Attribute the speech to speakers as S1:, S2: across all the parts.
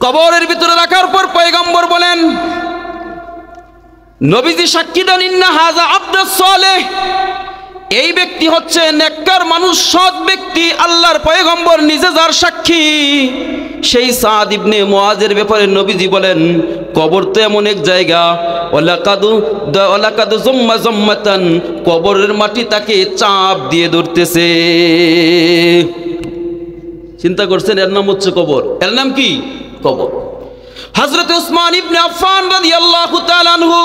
S1: কবরের ভিতরে রাখার পর পয়গম্বর বলেন, নবীজি সাক্ষী দেন, ইন্না হাযা আবদুস সালেহ, এই ব্যক্তি হচ্ছে নেককার মানুষ, সৎ ব্যক্তি। আল্লাহর পয়গম্বর নিজে যার সাক্ষী, সেই সাদ ইবনে মুআজের ব্যাপারে নবীজি বলেন, কবর তো এমন এক জায়গা, ওয়ালাকাদু জুম্মা জম্মাতান, কবরের মাটি তাকে চাপ দিয়ে ধরতেছে। চিন্তা করছেন, এর নাম হচ্ছে কবর। এর নাম কি? কবর। হযরত উসমান ইবনে আফফান রাদিয়াল্লাহু তাআলা আনহু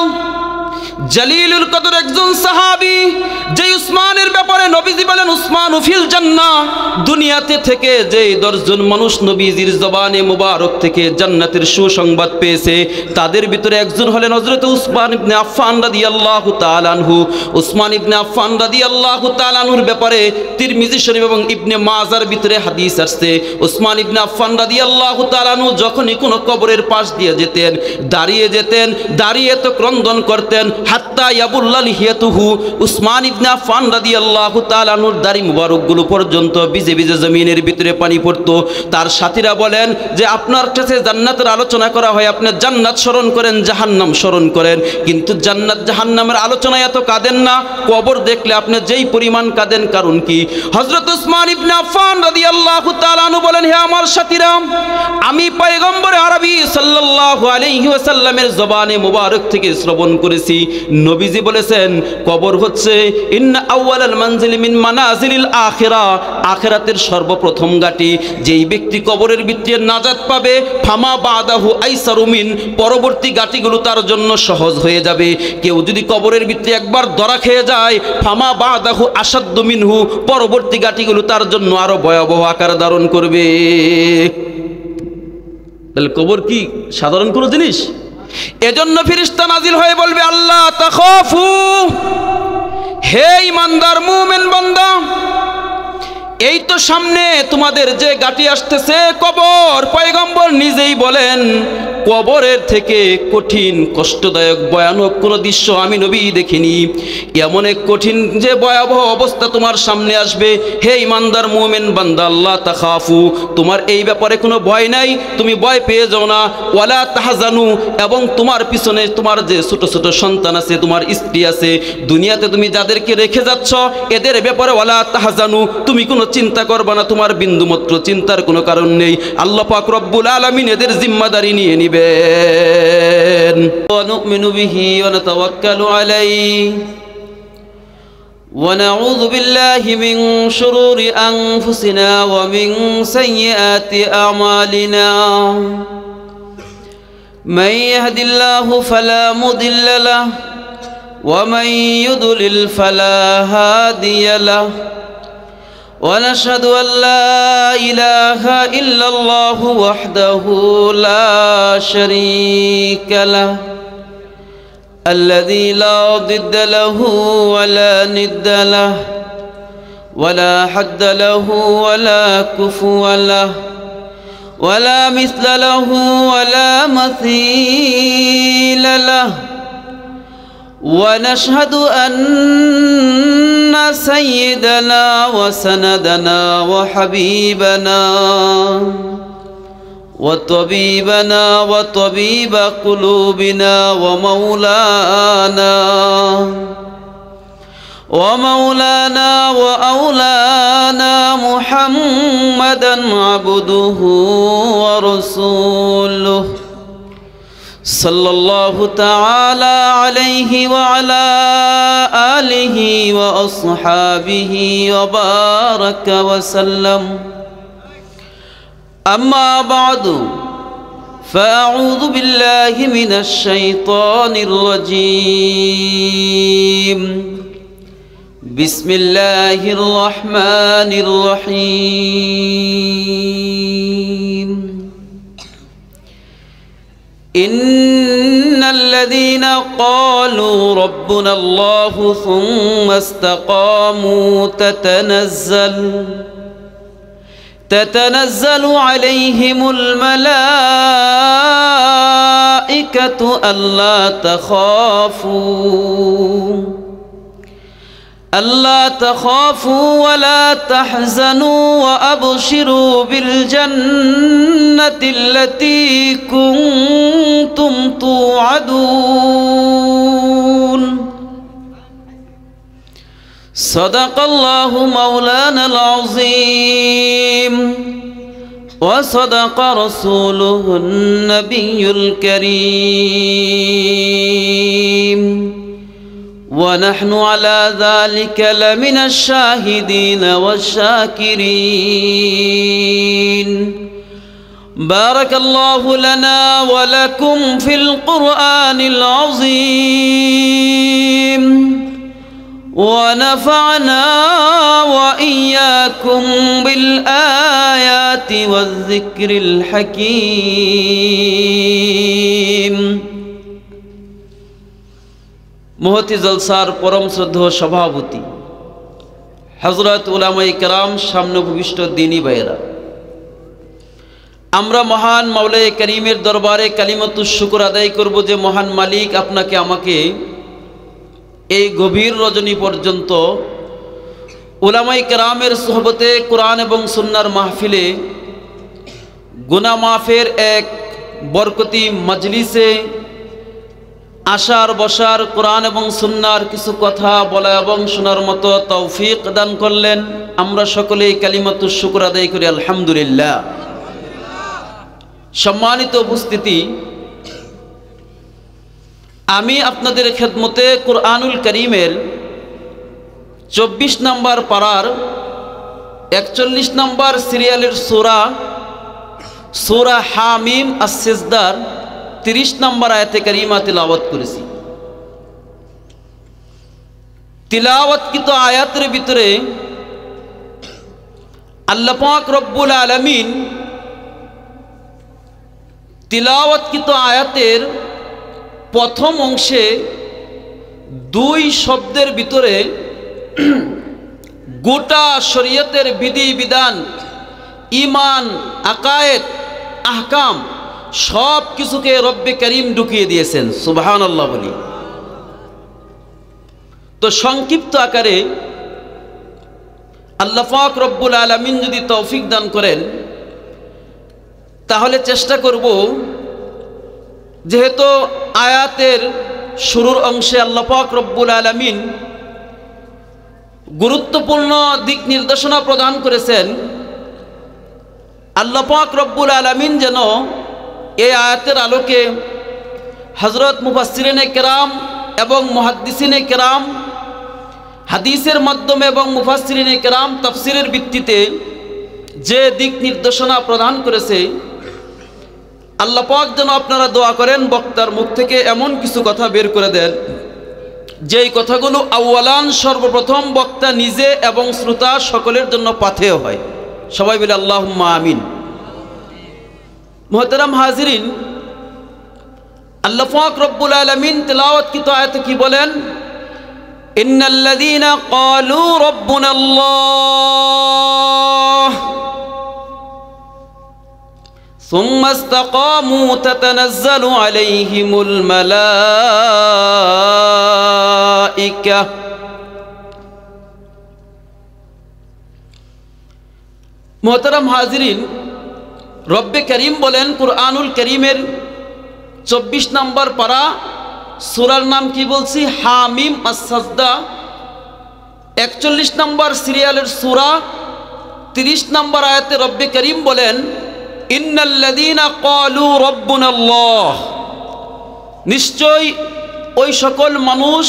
S1: জালিলুল কদর একজন সাহাবী, যে উসমানের ব্যাপারে নবীজি বলেন, উসমান ফিল জান্নাহ, দুনিয়াতে থেকে যে 10 জন মানুষ নবীজির জবানে মুবারক থেকে জান্নাতের সুসংবাদ পেয়েছে, তাদের ভিতরে একজন হলেন হযরত উসমান ইবনে আফফান রাদিয়াল্লাহু তাআলা আনহু। উসমান ইবনে আফফান রাদিয়াল্লাহু তাআলা আনহুর ব্যাপারে তিরমিজি শরীফ এবং ইবনে মাজার ভিতরে হাদিস আসছে, উসমান ইবনে আফফান রাদিয়াল্লাহু তাআলা আনহু যখনই কোনো কবরের পাশ দিয়ে যেতেন, দাঁড়িয়ে তো ক্রন্দন করতেন, হাত্তা ইয়াবুল্লা লিহিয়াতুহু, উসমান ইবনে আফফান রাদিয়াল্লাহু তাআলা আনহুর দাড়ি মুবারকগুলো পর্যন্ত ভিজে ভিজে জমিনের ভিতরে পানি পড়তো। তার সাথীরা বলেন যে, আপনার কাছে জান্নাতের আলোচনা করা হয়, আপনি জান্নাত স্মরণ করেন, জাহান্নাম স্মরণ করেন, কিন্তু জান্নাত জাহান্নামের আলোচনায় এত কাঁদেন না, কবর দেখলে আপনি যেই পরিমাণ কাঁদেন, কারণ কি? হযরত উসমান ইবনে আফফান রাদিয়াল্লাহু তাআলা আনহু বলেন, হে আমার সাথীরা, আমি পয়গম্বর আরবি সাল্লাল্লাহু আলাইহি ওয়াসাল্লামের জবানে মুবারক থেকে শ্রবণ করেছি, নবীজি বলেছেন, কবর হচ্ছে ইন্না আউয়ালাল মানজিলি মিন মানাজিলিল আখিরাহ, আখিরাতের সর্বপ্রথম ঘাঁটি। যেই ব্যক্তি কবরের ভিতরে নাজাত পাবে, ফামা বাদাহু আইসারু মিন, পরবর্তী ঘাঁটিগুলো তার জন্য সহজ হয়ে যাবে। কেউ যদি কবরের ভিতরে একবার ধরা খেয়ে যায়, ফামা বাদাহু আসাদ্দু মিনহু, পরবর্তী ঘাঁটিগুলো তার জন্য আরো ভয়াবহ আকার ধারণ করবে। তাহলে কবর কি সাধারণ কোনো জিনিস? এজন্য ফেরেশতা নাজিল হয়ে বলবে, আল্লাহ তাখাফু, হে ঈমানদার মুমিন বান্দা, এই তো সামনে তোমাদের যে ঘাঁটি আসতেছে কবর। পয়গম্বর নিজেই বলেন, কবরের থেকে কঠিন, কষ্টদায়ক, ভয়ানক কোনো দৃশ্য আমি নবী দেখিনি। এমন এক কঠিন যে ভয়াবহ অবস্থা তোমার সামনে আসবে। হে ঈমানদার মুমিন বান্দা, আল্লাহ তাখাফু, তোমার এই ব্যাপারে কোনো ভয় নাই, তুমি ভয় পেয়ে যাও না। ওয়ালা তাহজানু, এবং তোমার পিছনে তোমার যে ছোট ছোট সন্তান আছে, তোমার স্ত্রী আছে, দুনিয়াতে তুমি যাদেরকে রেখে যাচ্ছ, এদের ব্যাপারে ওয়ালা তাহজানু, তুমি কোনো চিন্তা করবা না, তোমার বিন্দুমাত্র চিন্তার কোনো কারণ নেই। আল্লাহ পাক রব্বুল আলামিন এদের জিম্মাদারি নিয়ে নিবেন। ওয়া নুমিনু বিহি ওয়া নাতাওয়াক্কালু আলাইহি ওয়া নাউযু বিল্লাহি মিন শুরুরি আনফুসিনা ওয়া মিন সাইয়্যাতি আমালিনা। মান ইয়াহদিল্লাহু ফালা মুদিল্লা লাহু ওয়া মান ইউদ্লিল ফালা হাদিয়া লাহু। ونشهد أن لا إله إلا الله وحده لا شريك له الذي لا ضد له ولا ند له ولا حد له ولا كفو له ولا مثل له ولا مثيل له. ونشهد أن سيدنا وسندنا وحبيبنا وطبيبنا وطبيب قلوبنا ومولانا وأولانا محمدا عبده ورسوله صلى الله تعالى عليه وعلى آله وأصحابه وبارك وسلم. أما بعد، فأعوذ بالله من الشيطان الرجيم. بسم الله الرحمن الرحيم. إن الذين قالوا ربنا الله ثم استقاموا تتنزل عليهم الملائكة ألا تخافوا ألا تخافوا ولا تحزنوا وأبشروا بالجنة التي كنتم توعدون صدق الله مولانا العظيم وصدق رسوله النبي الكريم ونحن على ذلك لمن الشاهدين والشاكرين بارك الله لنا ولكم في القرآن العظيم ونفعنا وإياكم بالآيات والذكر الحكيم মহতি জলসার পরম শ্রদ্ধেয় সভাপতি হযরত উলামায়ে কেরাম, সামনে ভূমিষ্ঠ দ্বীনী ভাইয়েরা, আমরা মহান মাওলায়ে করিমের দরবারে কালিমাতুশ শুকর আদায় করব যে মহান মালিক আপনাকে আমাকে এই গভীর রজনী পর্যন্ত উলামায়ে কেরামের সোহবতে কোরআন এবং সুন্নাহর মাহফিলে গুনাহ মাফের এক বরকতি মজলিসে আসার বসার, কোরআন এবং সুন্নাহর কিছু কথা বলা এবং শোনার মতো তৌফিক দান করলেন। আমরা সকলেই কালিমাতুশ শুকর আদায় করি আলহামদুলিল্লাহ। সম্মানিত উপস্থিতি, আমি আপনাদের খেদমতে কুরআনুল করিমের 24 নম্বর পারার 41 নম্বর সিরিয়ালের সূরা হামিম আস-সিজদার 30 নম্বর আয়াতে কারিমা তিলাওয়াত করেছি। তিলাওয়াতকৃত আয়াতের ভিতরে আল্লাহ পাক রব্বুল আলামিন তিলাওয়াতকৃত আয়াতের প্রথম অংশে 2 শব্দের ভিতরে গোটা শরীয়তের বিধি বিধান, ঈমান, আকায়েদ, আহকাম সব কিছুকে রব্বে করিম ঢুকিয়ে দিয়েছেন। সুবহানাল্লাহ বলি। তো সংক্ষিপ্ত আকারে আল্লাহ পাক রব্বুল আলামিন যদি তৌফিক দান করেন তাহলে চেষ্টা করব, যেহেতু আয়াতের শুরুর অংশে আল্লাহ পাক রব্বুল আলামিন গুরুত্বপূর্ণ দিক নির্দেশনা প্রদান করেছেন, আল্লাহ পাক রব্বুল আলামিন যেন এই আয়াতের আলোকে হযরত মুফাসসিরিনে কেরাম এবং মুহাদ্দিসিনে কেরাম হাদিসের মাধ্যমে এবং মুফাসসিরিনে কেরাম তাফসিরের ভিত্তিতে যে দিক নির্দেশনা প্রদান করেছে, আল্লাহ পাক যেন আপনারা দোয়া করেন বক্তার মুখ থেকে এমন কিছু কথা বের করে দেন যেই কথাগুলো আউয়ালান সর্বপ্রথম বক্তা নিজে এবং শ্রোতা সকলের জন্য পাথেয় হয়। সবাই বলে আল্লাহুম্মা আমিন। মুহতারাম হাজিরিন, আল্লাহ পাক রব্বুল আলামিন তিলাওয়াতকৃত আয়াতে কি বলেন? ইন্নাল্লাযীনা ক্বালু রাব্বুনাল্লাহ সুম্মা ইসতাকামু তাতানাজ্জালু আলাইহিমুল মালায়েকা। মুহতারাম হাজিরিন, রব্বে করিম বলেন কুরআনুল করিমের 24 নম্বর পারা, সূরার নাম কি বলছি? হামিম আস-সাজদা। 41 নম্বর সিরিয়ালের সূরা 30 নম্বর আয়াতে রব্বে করিম বলেন ইন্নাল্লাযীনা ক্বালু রাব্বুনাল্লাহ, নিশ্চয় ওই সকল মানুষ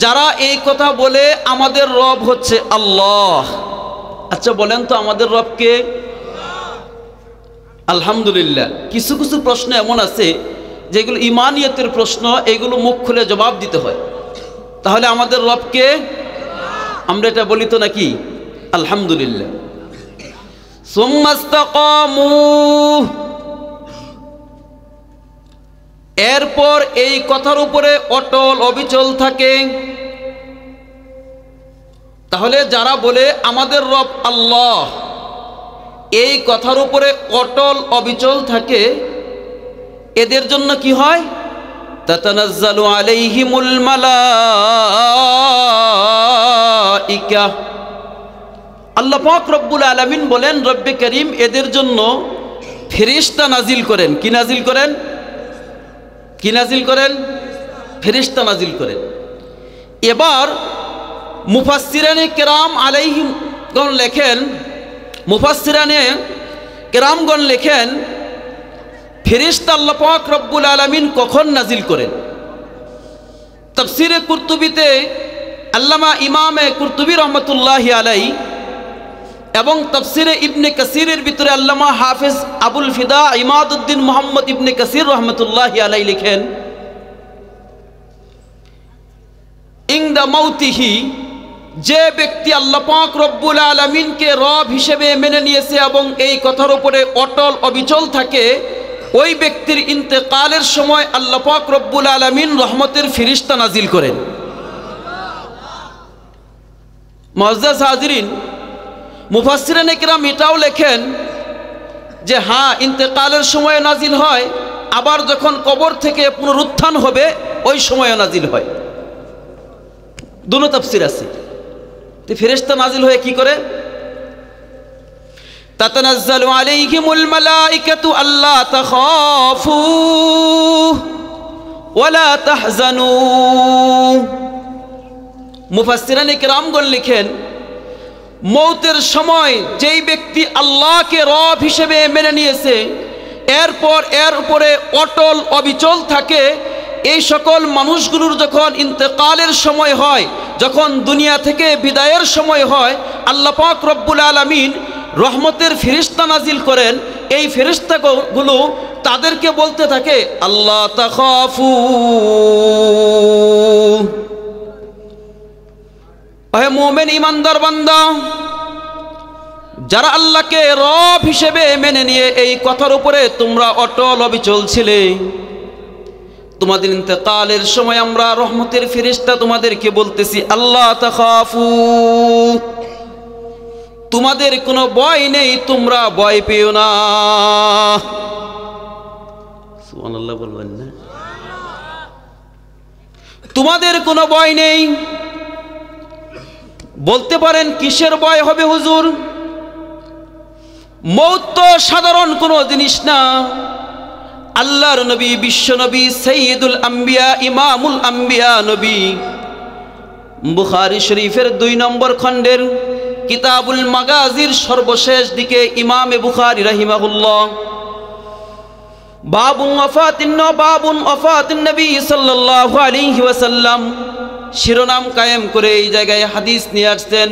S1: যারা এই কথা বলে আমাদের রব হচ্ছে আল্লাহ। আচ্ছা বলেন তো আমাদের রব কে? আলহামদুলিল্লাহ। কিছু কিছু প্রশ্ন এমন আছে যেগুলো ইমানিয়তের প্রশ্ন, এগুলো মুখ খুলে জবাব দিতে হয়। তাহলে আমাদের রব কে? আমরা এটা বলি তো নাকি? আলহামদুলিল্লাহ। সুম্মা ইসতাকামু, এরপর এই কথার উপরে অটল অবিচল থাকে। তাহলে যারা বলে আমাদের রব আল্লাহ, এই কথার উপরে অটল অবিচল থাকে, এদের জন্য কি হয়? তাতানাজ্জালু আলাইহিমুল মালাইকা। আল্লাহ পাক রব্বুল আলামিন বলেন, রব্বে করিম এদের জন্য ফেরেশতা নাজিল করেন। কি নাজিল করেন? কি নাজিল করেন? ফেরেশতা নাজিল করেন। এবার মুফাসসিরানে কেরাম আলাইহিমগণ লেখেন, মুফাসসিরানে কেরামগণ লেখেন, ফেরেশতা আল্লাহ পাক রব্বুল আলামিন কখন নাজিল করেন? তাফসীরে কুরতুবিতে আল্লামা ইমামে কুরতুবী রহমতুল্লাহি আলাইহি এবং তাফসীরে ইবনে কাসিরের ভিতরে আল্লামা হাফেজ আবুল ফিদা ইমাদউদ্দিন মুহাম্মদ ইবনে কাসির রহমতুল্লাহি আলাইহি লিখেন, ইনদা মাউতিহি, যে ব্যক্তি আল্লাহ পাক রব্বুল আলামিনকে রব হিসেবে মেনে নিয়েছে এবং এই কথার উপরে অটল অবিচল থাকে, ওই ব্যক্তির ইন্তেকালের সময় আল্লাহ পাক রব্বুল আলামিন রহমতের ফেরেশতা নাজিল করেন। মুআজ্জাজ হাজিরিন, মুফাসসিরানে কিরাম এটাও লেখেন যে হ্যাঁ, ইন্তেকালের সময় নাজিল হয়, আবার যখন কবর থেকে পুনরুত্থান হবে ওই সময় নাজিল হয়। দুটো তাফসীর আছে। তো ফেরেশতা নাজিল হয়ে কি করে? তাতানাজ্জালু আলাইহিমুল মালাইকাতু আল্লা তাখাফু ওয়ালা তাহজানু। মুফাসসিরানে কিরামগণ লিখেন, মৌতের সময় যেই ব্যক্তি আল্লাহকে রব হিসেবে মেনে নিয়েছে, এরপর এর উপরে অটল অবিচল থাকে, এই সকল মানুষগুলোর যখন ইন্তেকালের সময় হয়, যখন দুনিয়া থেকে বিদায়ের সময় হয়, আল্লাহ পাক রব্বুল আলামিন রহমতের ফেরেশতা নাজিল করেন। এই ফেরেশতাগুলো তাদেরকে বলতে থাকে, আল্লাহ তাখাফু, হে মুমিন ঈমানদার বান্দা, যারা আল্লাহকে রব হিসেবে মেনে নিয়ে এই কথার উপরে তোমরা অটল অবিচল ছিলে, তোমাদের ইন্তেকালের সময় আমরা রহমতের ফেরেশতা তোমাদেরকে বলতেছি, আল্লাহ তাখাফু, তোমাদের কোনো ভয় নেই, তোমরা ভয় পেও না। সুবহানাল্লাহ বলবেন না? তোমাদের কোনো ভয় নেই। বলতে পারেন কিসের ভয় হবে হুজুর? মৌত তো সাধারণ কোনো জিনিস না। আল্লাহর নবী, বিশ্ব নবী, সাইয়্যিদুল আম্বিয়া, ইমামুল আম্বিয়া নবী, বুখারী শরীফের 2 নম্বর খণ্ডের কিতাবুল মাগাজির সর্বশেষ দিকে ইমামে বুখারী রাহিমাহুল্লাহ বাবুন ওয়াফাতিন নবী সাল্লাল্লাহু আলাইহি ওয়াসাল্লাম শিরোনাম কায়েম করে এই জায়গায় হাদিস নিয়ে আসছেন।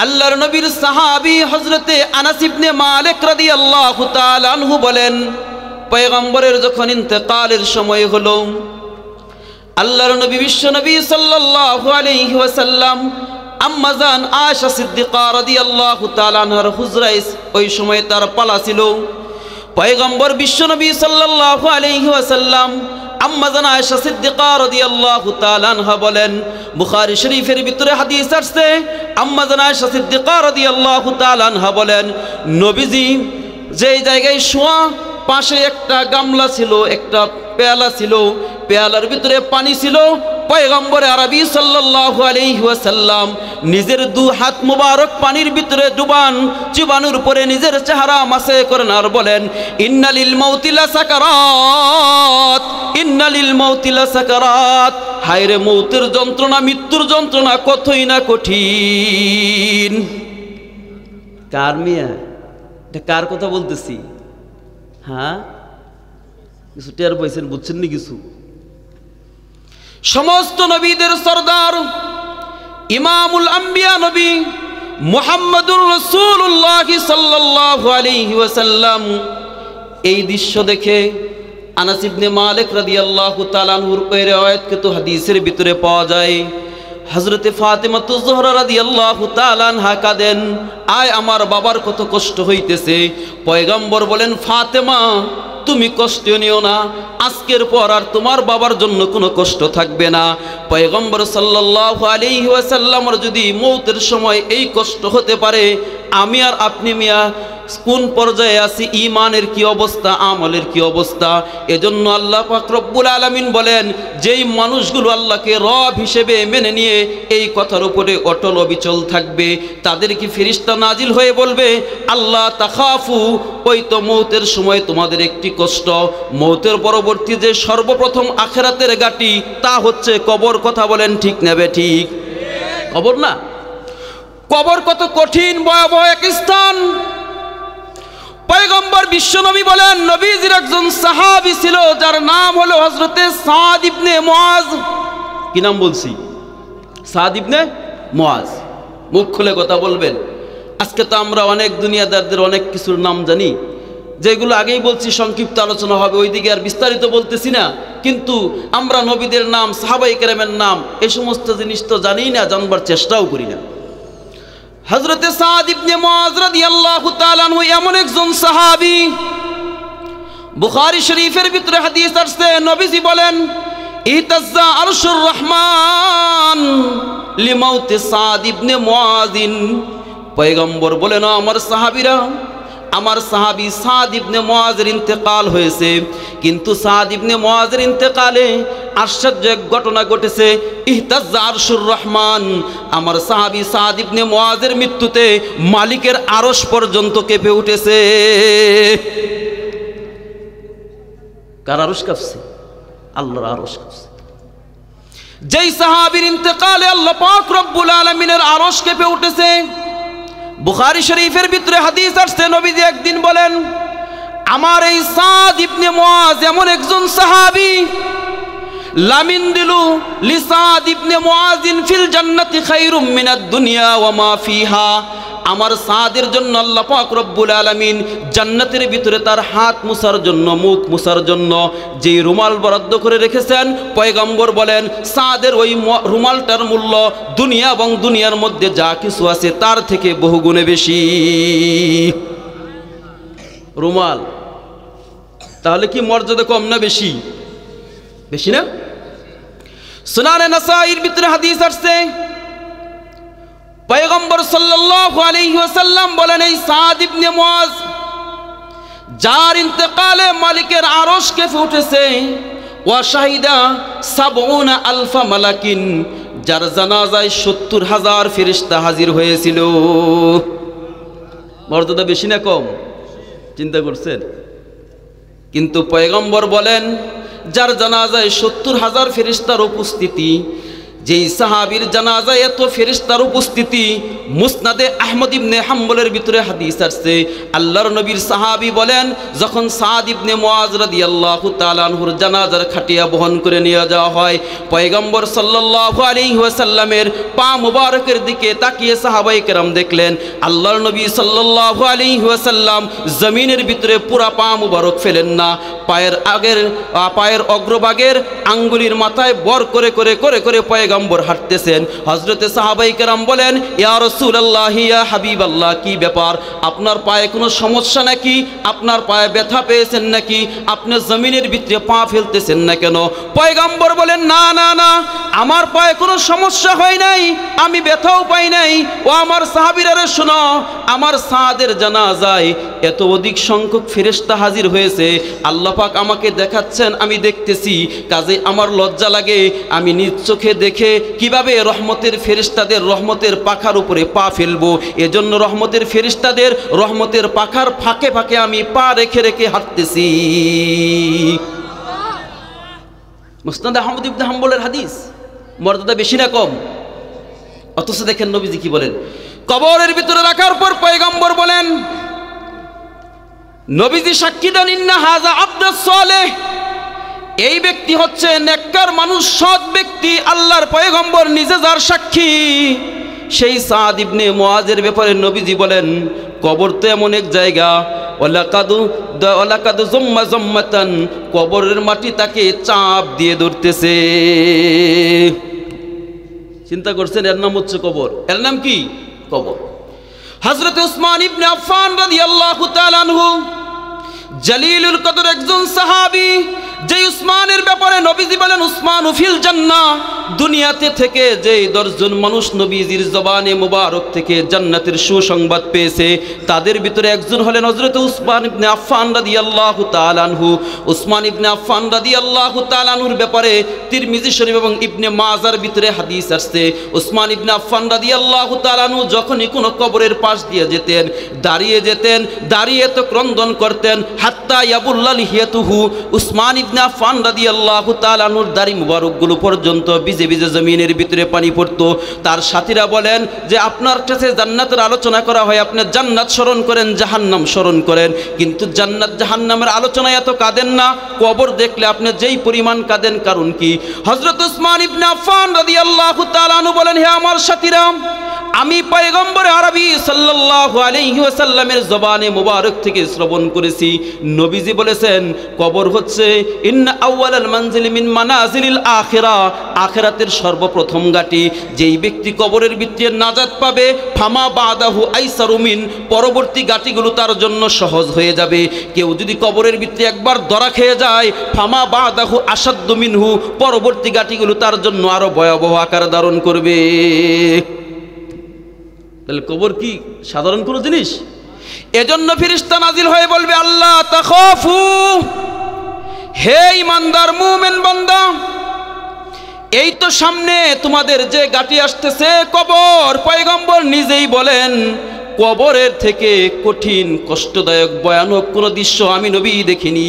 S1: আল্লাহর নবীর সাহাবী হযরতে আনাস ইবনে মালিক রাদিয়াল্লাহু তাআলা আনহু বলেন, পয়গম্বরের যখন ইন্তেকালের সময় হলো, আল্লাহর নবী বিশ্ব নবী সাল্লাল্লাহু আলাইহি ওয়াসাল্লাম আম্মা জান আয়েশা সিদ্দিকা রাদিয়াল্লাহু তাআলা আনহার হুজরায় ওই সময় তার পালা ছিল। পয়গম্বর বিশ্ব নবী সাল্লাল্লাহু আলাইহি ওয়াসাল্লাম আম্মা জান আয়েশা সিদ্দিকা রাদিয়াল্লাহু তাআলা আনহা বলেন, বুখারী শরীফের ভিতরে হাদিস আসছে, আম্মা জান আয়েশা সিদ্দিকা রাদিয়াল্লাহু তাআলা আনহা বলেন, নবীজি যেই জায়গায় শোয়া, পাশে একটা গামলা ছিল, একটা পেয়ালা ছিল, পেয়ালার ভিতরে পানি ছিল। পয়গম্বর আরবি সাল্লাল্লাহু আলাইহি ওয়াসাল্লাম নিজের 2 হাত মুবারক পানির ভিতরে ডুবান, জীবাণুর উপরে নিজের চেহারা মাসে করেন আর বলেন, ইন্নালিল মাউতি লাসাকারাত, ইন্নালিল মাউতি লাসাকারাত, হায়রে মৌতের যন্ত্রণা, মৃত্যুর যন্ত্রণা কতই না কঠিন। কার মিয়া? এটা কার কথা বলতেছি? হ্যাঁ, কিছু টের পাইছেন, বুঝছেন নি কিছু? সমস্ত নবীদের সরদার ইমামুল আম্বিয়া নবী মুহাম্মদুর রাসূলুল্লাহ সাল্লাল্লাহু আলাইহি ওয়াসাল্লাম এই দৃশ্য দেখে আনাস ইবনে মালিক রাদিয়াল্লাহু তাআলা আনহুর ওই riwayatকৃত হাদিসের ভিতরে পাওয়া যায়, হযরতে ফাতেমাতুজ জোহরা রাদিয়াল্লাহু তাআলা আনহা কাঁদেন, আয় আমার বাবার কত কষ্ট হইতেছে। পয়গম্বর বলেন, ফাতেমা তুমি কষ্ট নিও না, আজকের পর আর তোমার বাবার জন্য কোনো কষ্ট থাকবে না। পয়গম্বর সাল্লাল্লাহু আলাইহি ওয়াসাল্লামের যদি মৌতের সময় এই কষ্ট হতে পারে, আমি আর আপনি মিয়া কোন পর্যায়ে আছি, ঈমানের কি অবস্থা, আমলের কি অবস্থা। এজন্য আল্লাহ পাক রব্বুল আলামিন বলেন, যেই মানুষগুলো আল্লাহকে রব হিসেবে মেনে নিয়ে এই কথার উপরে অটল অবিচল থাকবে, তাদেরকে ফেরেশতা নাজিল হয়ে বলবে, আল্লাহ তাখাফু, ওই তো মৌতের সময় তোমাদের একটি কষ্ট, মৌতের পরবর্তী যে সর্বপ্রথম আখিরাতের ঘাঁটি তা হচ্ছে কবর। কথা বলেন ঠিক নেবে ঠিক? কবর না, কবর কত কঠিন ভয়াবহ এক স্থান। পয়গম্বর বিশ্বনবী বলেন, নবীজির একজন সাহাবী ছিল যার নাম হলো হযরতে সাদ ইবনে মুআজ। কি নাম বলছি? সাদ ইবনে মুআজ। মুখ খুলে কথা বলবেন। আজকে তো আমরা অনেক দুনিয়াদারদের অনেক কিছুর নাম জানি, যেগুলো আগেই বলছি সংক্ষিপ্ত আলোচনা হবে, ওইদিকে আর বিস্তারিত বলতেছি না। কিন্তু আমরা নবীদের নাম, সাহাবায়ে কেরামের নাম, এই সমস্ত জিনিস তো জানি না, জানবার চেষ্টাও করি না। হযরতে সাদ ইবনে মুআজ রাদিয়াল্লাহু তাআলা আনহু এমন একজন সাহাবী, বুখারী শরীফের ভিতরে হাদিস আসছে, নবীজি বলেন, ইহতাজ্জা আরশুর রহমান লিমাউতি সাদ ইবনে মুআজিন। পয়গম্বর বলেন, আমার সাহাবীরা, আমার সাহাবী সাদ ইবনে মুআজের ইন্তেকাল হয়েছে, কিন্তু সাদ ইবনে মুআজের ইন্তেকালে আশ্চর্য এক ঘটনা ঘটেছে। ইহতাজ্জা আরশুর রহমান, আমার সাহাবী সাদ ইবনে মুআজের মৃত্যুতে মালিকের আরশ পর্যন্ত কেঁপে উঠেছে। কার আরশ কাঁপছে? আল্লাহর আরশ কাঁপছে। যেই সাহাবীর ইন্তেকালে আল্লাহ পাক রব্বুল আলামিনের আরশ কেঁপে উঠেছে। বুখারী শরীফের ভিতরে হাদিস আসছে, নবীজি একদিন বলেন, আমার এই সাদ ইবনে মুআজ এমন একজন সাহাবী, লামিন দিলু লিসাদ ইবনে মুআজিন ফিল জান্নাতি খায়রুম মিনাদ দুনিয়া ওয়া মা ফিহা। আমার সাদের জন্য আল্লাহ পাক রব্বুল আলামিন জান্নাতের ভিতরে তার হাত মুছার জন্য, মুখ মুছার জন্য যে রুমাল বরাদ্দ করে রেখেছেন, পয়গম্বর বলেন সাদের ওই রুমালটার মূল্য দুনিয়া এবং দুনিয়ার মধ্যে যা কিছু আছে তার থেকে বহুগুণে বেশি। রুমাল তাহলে কি মর্যাদা কম না বেশি? বেশি না? সুনানে নাসাইর ভিতরে হাদিস আসছে, পয়গম্বর সাল্লাল্লাহু আলাইহি ওয়াসাল্লাম বলেন, এই সাদ ইবনে মুআজ যার ইন্তেকালে মালিকের আরশ কেঁপে উঠেছে, ওয়া শাহিদা ৭০ আলফা মালাকিন, যার জানাজায় ৭০,০০০ ফেরেশতা হাজির হয়েছিল। মর্যাদা বেশি না কম? চিন্তা করছেন? কিন্তু পয়গম্বর বলেন, যার জানাজায় ৭০,০০০ ফেরেশতার উপস্থিতি, যেই সাহাবীর জানাজায় এত ফেরেশতার উপস্থিতি, মুসনাদে আহমদ ইবনে হাম্বলের ভিতরে হাদিস আসছে, আল্লাহর নবীর সাহাবী বলেন, যখন সাদ ইবনে মুআজ রাদিয়াল্লাহু তাআলা আনহুর জানাজার খাটিয়া বহন করে নিয়ে যাওয়া হয়, পয়গম্বর সাল্লাল্লাহু আলাইহি ওয়াসাল্লামের পা মুবারকের দিকে তাকিয়ে সাহাবায়ে কেরাম দেখলেন, আল্লাহর নবী সাল্লাল্লাহু আলাইহি ওয়াসাল্লাম জমিনের ভিতরে পুরা পা মুবারক ফেলেন না, পায়ের অগ্রভাগের আঙ্গুলির মাথায় বর করে করে করে করে পয়গম্বর হাঁটতেছেন। হযরতে সাহাবায়ে কেরাম বলেন, ইয়া রাসূলুল্লাহ, ইয়া হাবিবাল্লাহ, কি ব্যাপার? আপনার পায়ে কোনো সমস্যা নাকি? আপনার পায়ে ব্যথা পেয়েছেন নাকি? আপনি জমিনের ভিতরে পা ফেলতেছেন না কেন? পয়গম্বর বলেন, না না না, আমার পায়ে কোনো সমস্যা হয় নাই, আমি ব্যথাও পাই নাই। ও আমার সাহাবীরা, শোনো, আমার সাদের জানাজায় এত অধিক সংখ্যক ফেরেশতা হাজির হয়েছে, আল্লাহ পাক আমাকে দেখাচ্ছেন, আমি দেখতেছি, কাজে আমার লজ্জা লাগে, আমি নিজ চোখে দেখে কিভাবে রহমতের ফেরেশতাদের রহমতের পাখার উপরে পা ফেলবো, এজন্য রহমতের ফেরেশতাদের রহমতের পাখার ফাঁকে ফাঁকে আমি পা রেখে রেখে হাঁটতেছি। মুসনাদ আহমদ ইবনে হাম্বলের হাদিস। মর্যাদা বেশি না কম? অথচ দেখেন নবীজি কি বলেন, কবরের ভিতরে রাখার পর পয়গম্বর বলেন, নবীজি সাক্ষী দেন, ইন্না হাযা আবদুস সালেহ, এই ব্যক্তি হচ্ছে নেককার মানুষ, সৎ ব্যক্তি। আল্লাহর পয়গম্বর নিজে যার সাক্ষী, সেই সাদ ইবনে মুআজের ব্যাপারে নবীজি বলেন, কবর তো এমন এক জায়গা, ওয়ালাকাদু যুম্মা যুম্মাতান, কবরের মাটি তাকে চাপ দিয়ে ধরতেছে। চিন্তা করছেন, এর নাম হচ্ছে কবর। এর নাম কি? কবর। হযরত উসমান ইবনে আফফান রাদিয়াল্লাহু তাআলা আনহু জালিলুল কদর একজন সাহাবী, যে উসমানের ব্যাপারে নবীজি বলেন, উসমান ফিল জান্নাহ, দুনিয়াতে থেকে যেই 10 জন মানুষ নবীজির জবানে মুবারক থেকে জান্নাতের সুসংবাদ পেয়েছে তাদের ভিতরে একজন হলেন হযরত উসমান ইবনে আফফান রাদিয়াল্লাহু তাআলা আনহু। উসমান ইবনে আফফান রাদিয়াল্লাহু তাআলা আনহুর ব্যাপারে তিরমিজি শরীফ এবং ইবনে মাজার ভিতরে হাদিস আসছে। উসমান ইবনে আফফান রাদিয়াল্লাহু তাআলা আনহু যখনই কোনো কবরের পাশ দিয়ে যেতেন, দাঁড়িয়ে তো ক্রন্দন করতেন, হাত্তা ইয়াবুল্লা লিহিয়াতুহু। উসমান ইবনে আফফান রাদিয়াল্লাহু তাআলা আনহুর দাড়ি মুবারকগুলো পর্যন্ত ভিজে ভিজে জমিনের ভিতরে পানি পড়তো। তার সাথীরা বলেন যে আপনার কাছে জান্নাতের আলোচনা করা হয়, আপনি জান্নাত স্মরণ করেন, জাহান্নাম স্মরণ করেন, কিন্তু জান্নাত জাহান্নামের আলোচনায় এত কাঁদেন না। কবর দেখলে আপনি যেই পরিমাণ কাঁদেন, কারণ কি? হযরত উসমান ইবনে আফফান রাদিয়াল্লাহু তাআলা আনহু বলেন, হে আমার সাথীরা, আমি পয়গম্বর আরবি সাল্লাল্লাহু আলাইহি ওয়াসাল্লামের জবানে মুবারক থেকে শ্রবণ করেছি, নবীজি বলেছেন কবর হচ্ছে ইন্না আউয়ালাল মানজিল মিন মানাজিলিল আখিরা, আখিরাতের সর্বপ্রথম ঘাঁটি। যেই ব্যক্তি কবরের ভিতরে নাজাত পাবে, ফামা বাদাহু আইসারু মিন, পরবর্তী ঘাঁটিগুলো তার জন্য সহজ হয়ে যাবে। কেউ যদি কবরের ভিতরে একবার ধরা খেয়ে যায়, ফামা বাদাহু আসাদ্দু মিনহু, পরবর্তী ঘাঁটিগুলো তার জন্য আরো ভয়াবহ আকার ধারণ করবে। তাহলে কবর কি সাধারণ কোনো জিনিস? এজন্য ফেরেশতা নাজিল হয়ে বলবে, আল্লাহ তাখাফু, হে ঈমানদার মুমিন বান্দা, এই তো সামনে তোমাদের যে ঘাঁটি আসতেছে কবর। পয়গম্বর নিজেই বলেন কবরের থেকে কঠিন, কষ্টদায়ক, ভয়ানক কোনো দৃশ্য আমি নবী দেখিনি।